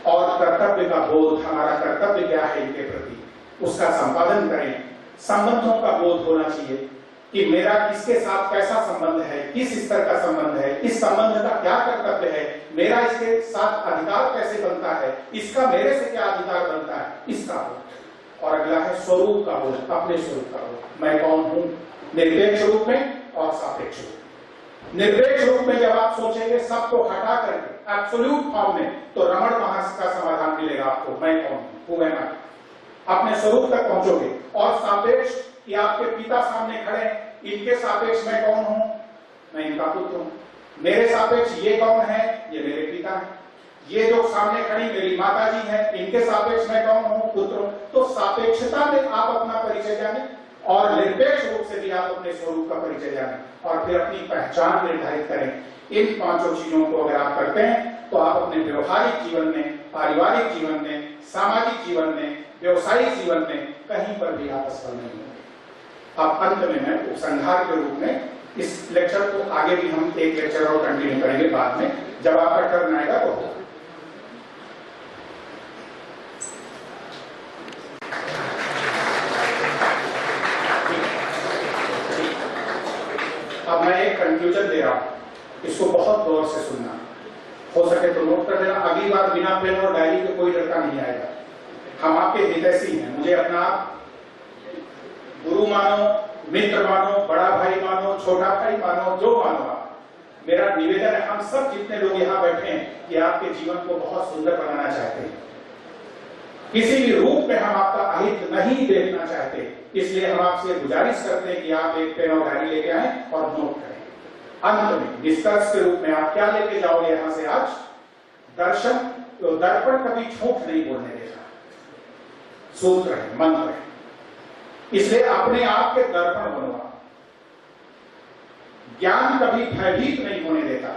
और कर्तव्य का बोध, हमारा कर्तव्य क्या है इनके प्रति, उसका संपादन करें। संबंधों का बोध होना चाहिए कि मेरा किसके साथ कैसा संबंध है, किस स्तर का संबंध है, इस संबंध का क्या कर्तव्य है, मेरा इसके साथ अधिकार कैसे बनता है, इसका मेरे से क्या अधिकार बनता है, इसका बोध। और अगला है स्वरूप का बोध, अपने स्वरूप का बोध। मैं कौन हूं, निरपेक्ष रूप में और सापेक्ष रूप में। निरपेक्ष रूप में जब आप सोचेंगे सबको हटा करके एब्सोल्यूट फॉर्म में, तो रमण महर्षि का समाधान मिलेगा आपको, मैं कौन हूं, अपने स्वरूप तक पहुंचोगे। और सापेक्ष कि आपके पिता सामने खड़े, इनके सापेक्ष मैं कौन हूं, मैं इनका पुत्र हूं। मेरे सापेक्ष ये कौन है, ये मेरे पिता है। ये जो सामने खड़ी मेरी माता जी है, इनके सापेक्ष मैं कौन हूं, पुत्र हूं। तो सापेक्षता में आप अपना परिचय जाने और निरपेक्ष रूप से भी आप अपने स्वरूप का परिचय जाने और फिर अपनी पहचान निर्धारित करें। इन 5 चीजों को अगर आप करते हैं तो आप अपने व्यवहारिक जीवन में, पारिवारिक जीवन में, सामाजिक जीवन में, व्यवसायिक जीवन में कहीं पर भी आप असफल नहीं होंगे। अब अंत में मैं उपसंहार के रूप में इस लेक्चर को आगे भी हम एक लेक्चर और कंटिन्यू करेंगे बाद में, जब आपका टर्न आएगा तो होगा। अब मैं एक कंक्लूजन दे रहा हूं, इसको बहुत गौर से सुनना, हो सके तो नोट कर देना। अगली बार बिना पेन और डायरी के कोई लड़का नहीं आएगा। हम आपके हितैषी हैं, मुझे अपना आप गुरु मानो, मित्र मानो, बड़ा भाई मानो, छोटा भाई मानो, जो मानो आप। मेरा निवेदन है, हम सब जितने लोग यहाँ बैठे हैं कि आपके जीवन को बहुत सुंदर बनाना चाहते हैं, किसी भी रूप में हम आपका अहित नहीं देखना चाहते, इसलिए हम आपसे गुजारिश करते हैं कि आप एक पेन और डायरी लेके आए और नोट करें। अंत में निष्कर्ष के रूप में आप क्या लेके जाओगे यहाँ से आज? दर्शन, तो दर्पण कभी झूठ नहीं बोलने देगा, सूत्र है, मंत्र है, इसलिए अपने आप के दर्पण बनवा। ज्ञान कभी भयभीत नहीं होने देता,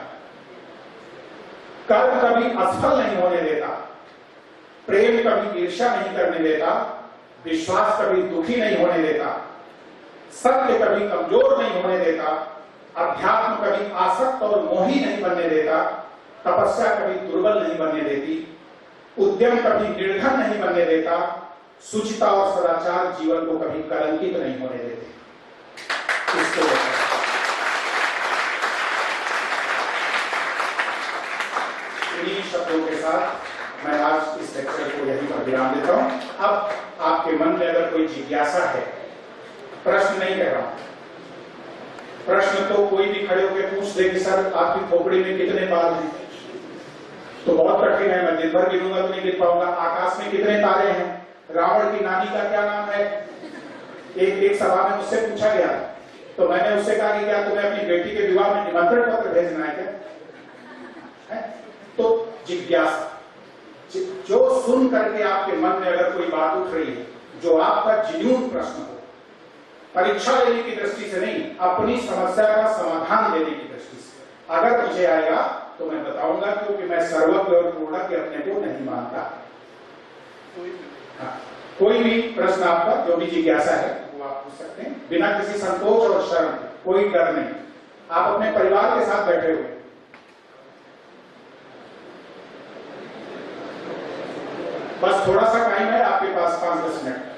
कर्म कभी असफल नहीं होने देता, प्रेम कभी ईर्ष्या नहीं करने देता, विश्वास कभी दुखी नहीं होने देता, सत्य कभी कमजोर नहीं होने देता, अध्यात्म कभी आसक्त और मोही नहीं बनने देता, तपस्या कभी दुर्बल नहीं बनने देती, उद्यम कभी निर्धन नहीं बनने देता, शुचिता और सदाचार जीवन को कभी कलंकित नहीं होने देते। इसको इन्हीं शब्दों के साथ मैं आज इस लेक्चर को यहीं पर विराम देता हूं। अब आपके मन में अगर कोई जिज्ञासा है, प्रश्न नहीं कह रहा हूं, प्रश्न तो कोई भी खड़े होकर पूछ दे कि सर आपकी खोपड़ी में कितने बाल हैं, तो बहुत कठिन है, मैं दिन भर गिनूंगा तो नहीं गिन पाऊंगा। आकाश में कितने तारे हैं, रावण की नानी का क्या नाम है, एक सभा में मुझसे पूछा गया, तो मैंने उससे कहा कि क्या तुम्हें अपनी बेटी के विवाह में निमंत्रण पत्र भेजना है क्या? तो जिज्ञासा, जो सुन करके आपके मन में अगर कोई बात उठ रही है, जो आपका जिन्यून प्रश्न हो, परीक्षा लेने की दृष्टि से नहीं, अपनी समस्या का समाधान देने की दृष्टि से अगर मुझे आएगा तो मैं बताऊंगा, क्योंकि मैं सर्वज्ञ और पूर्ण के अपने को नहीं मानता। हाँ, कोई भी प्रश्न आपका, जो भी जिज्ञासा है वो आप पूछ सकते हैं, बिना किसी संकोच और शर्म, कोई डर नहीं। आप अपने परिवार के साथ बैठे हुए, बस थोड़ा सा टाइम है आपके पास, 5-10 minute.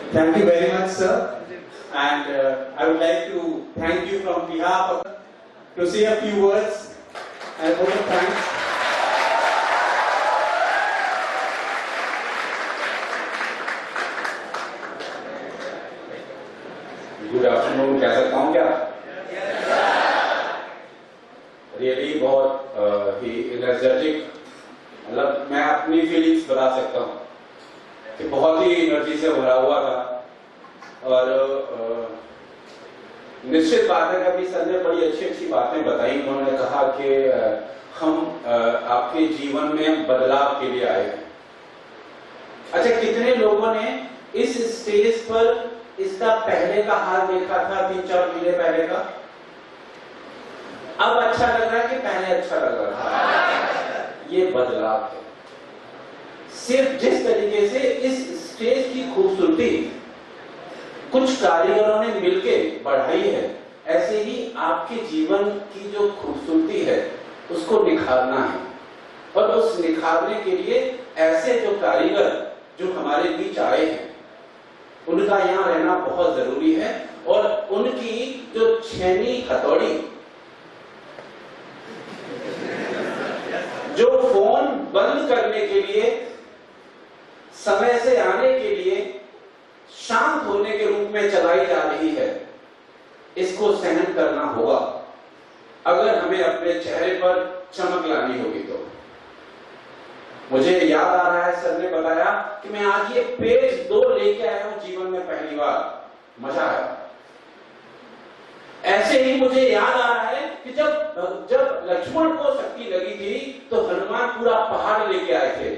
Thank you very much, sir. And I would like to thank you from behalf of, to say a few words and a word of thanks. Good afternoon, कह सकता हूँ क्या? Really बहुत ही energetic, मतलब मैं अपनी फीलिंग्स बता सकता हूँ कि बहुत ही एनर्जी से भरा हुआ था। और निश्चित बात है, कभी सर ने बड़ी अच्छी अच्छी बातें बताई। उन्होंने कहा कि हम आपके जीवन में बदलाव के लिए आए हैं। अच्छा, कितने लोगों ने इस स्टेज पर इसका पहले का हाल देखा था, 3-4 महीने पहले का? अब अच्छा लग रहा है कि पहले अच्छा लग रहा था? ये बदलाव है। सिर्फ जिस तरीके से इस स्टेज की खूबसूरती कुछ कारीगरों ने मिलके बढ़ाई है, ऐसे ही आपके जीवन की जो खूबसूरती है उसको निखारना है। और उस निखारने के लिए ऐसे जो कारीगर जो हमारे बीच आए हैं, उनका यहाँ रहना बहुत जरूरी है। और उनकी जो छेनी हथौड़ी, जो फोन बंद करने के लिए, समय से आने के लिए, शांत होने के रूप में चलाई जा रही है, इसको सहन करना होगा अगर हमें अपने चेहरे पर चमक लानी होगी तो। मुझे याद आ रहा है, सर ने बताया कि मैं आज ये पेज 2 लेके आया हूं जीवन में पहली बार, मजा आया। ऐसे ही मुझे याद आ रहा है कि जब लक्ष्मण को शक्ति लगी थी तो हनुमान पूरा पहाड़ लेके आए थे।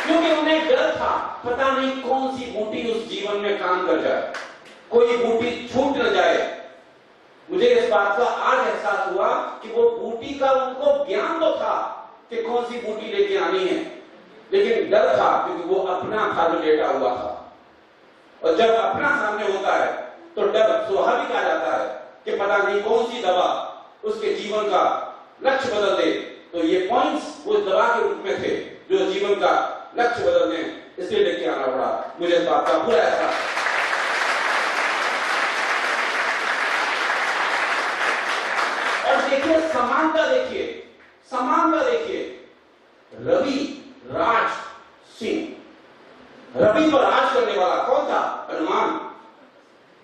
क्योंकि उन्हें डर था, पता नहीं कौन सी बूटी उस जीवन में काम कर जाए, कोई बूटी छूट न जाए। मुझे इस बात का आज एहसास हुआ कि वो बूटी का उनको ज्ञान तो था कि कौन सी बूटी लेके आनी है, लेकिन डर था क्योंकि वो अपना था जो लेटा हुआ था। और जब अपना सामने होता है तो डर स्वाभाविक आ जाता है कि पता नहीं कौन सी दवा उसके जीवन का लक्ष्य बदल दे। तो ये पॉइंट्स वो दवा के रूप में थे जो जीवन का लक्ष्य बदल दें, इसलिए लेके आना पड़ा। मुझे इस बात का पूरा एहसास है। और देखिए समानता, देखिए रवि राज सिंह, रवि पर राज करने वाला कौन था? हनुमान,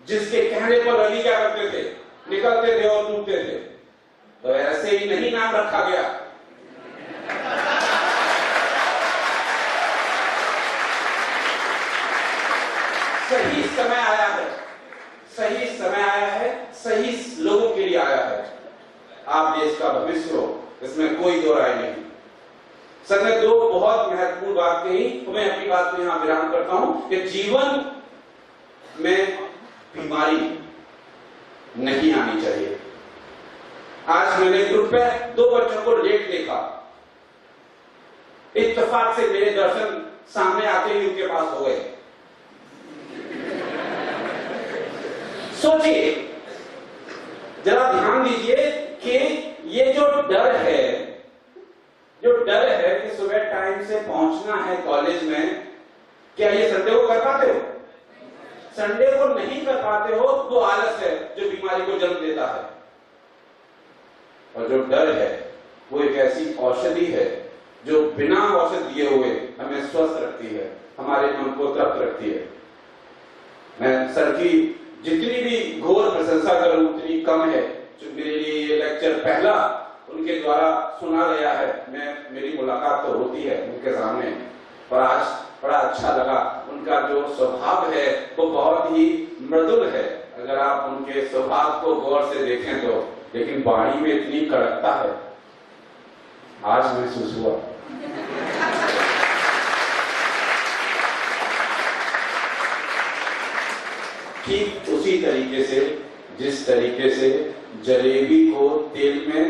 जिसके कहने पर रवि क्या करते थे? निकलते थे और टूटते थे। तो ऐसे ही नहीं नाम रखा गया। सही समय आया है, सही लोगों के लिए आया है। आप देश का भविष्य हो, इसमें कोई दो राय नहीं। सर ने 2 बहुत महत्वपूर्ण बात कही, तो मैं अपनी बात को यहां विराम करता हूं कि जीवन में बीमारी नहीं आनी चाहिए। आज मैंने ग्रुप में 2 बच्चों को लेट देखा, इत्तेफाक से मेरे दर्शन सामने आते ही उनके पास हो गए। सोचिए, जरा ध्यान दीजिए कि ये जो डर है कि सुबह टाइम से पहुंचना है कॉलेज में, क्या ये संडे को कर पाते हो? संडे को नहीं कर पाते हो, वो आलस है जो बीमारी को जन्म देता है। और जो डर है वो एक ऐसी औषधि है जो बिना औषध दिए हुए हमें स्वस्थ रखती है, हमारे मन को तृप्त रखती है। मैं सर की जितनी भी घोर प्रशंसा करूं उतनी कम है। जो मेरे लिए ये लेक्चर पहला उनके द्वारा सुना गया है, मेरी मुलाकात तो होती है उनके सामने, पर आज बड़ा अच्छा लगा। उनका जो स्वभाव है वो बहुत ही मृदुल है, अगर आप उनके स्वभाव को गौर से देखें तो, लेकिन वाणी में इतनी कड़कता है, आज महसूस हुआ। ठीक उसी तरीके से जिस तरीके से जलेबी को तेल में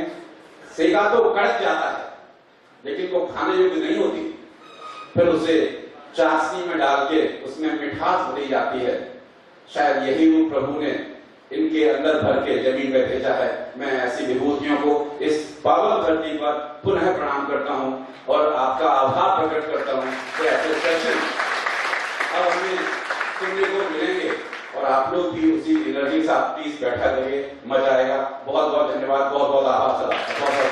सेका तो वो कड़क जाता है, लेकिन वो खाने योग्य नहीं होती, फिर उसे चाशनी में डाल के उसमें मिठास भरी जाती है। शायद यही रूप प्रभु ने इनके अंदर भर के जमीन में भेजा है। मैं ऐसी विभूतियों को इस पावन धरती पर पुनः प्रणाम करता हूं और आपका आभार प्रकट करता हूं कि ऐसे सेशन अब हमें सुनने को मिलेंगे। और आप लोग भी उसी एनर्जी से आप प्लीज बैठा रहिए, मजा आएगा। बहुत बहुत धन्यवाद, बहुत बहुत आभार सर, बहुत बहुत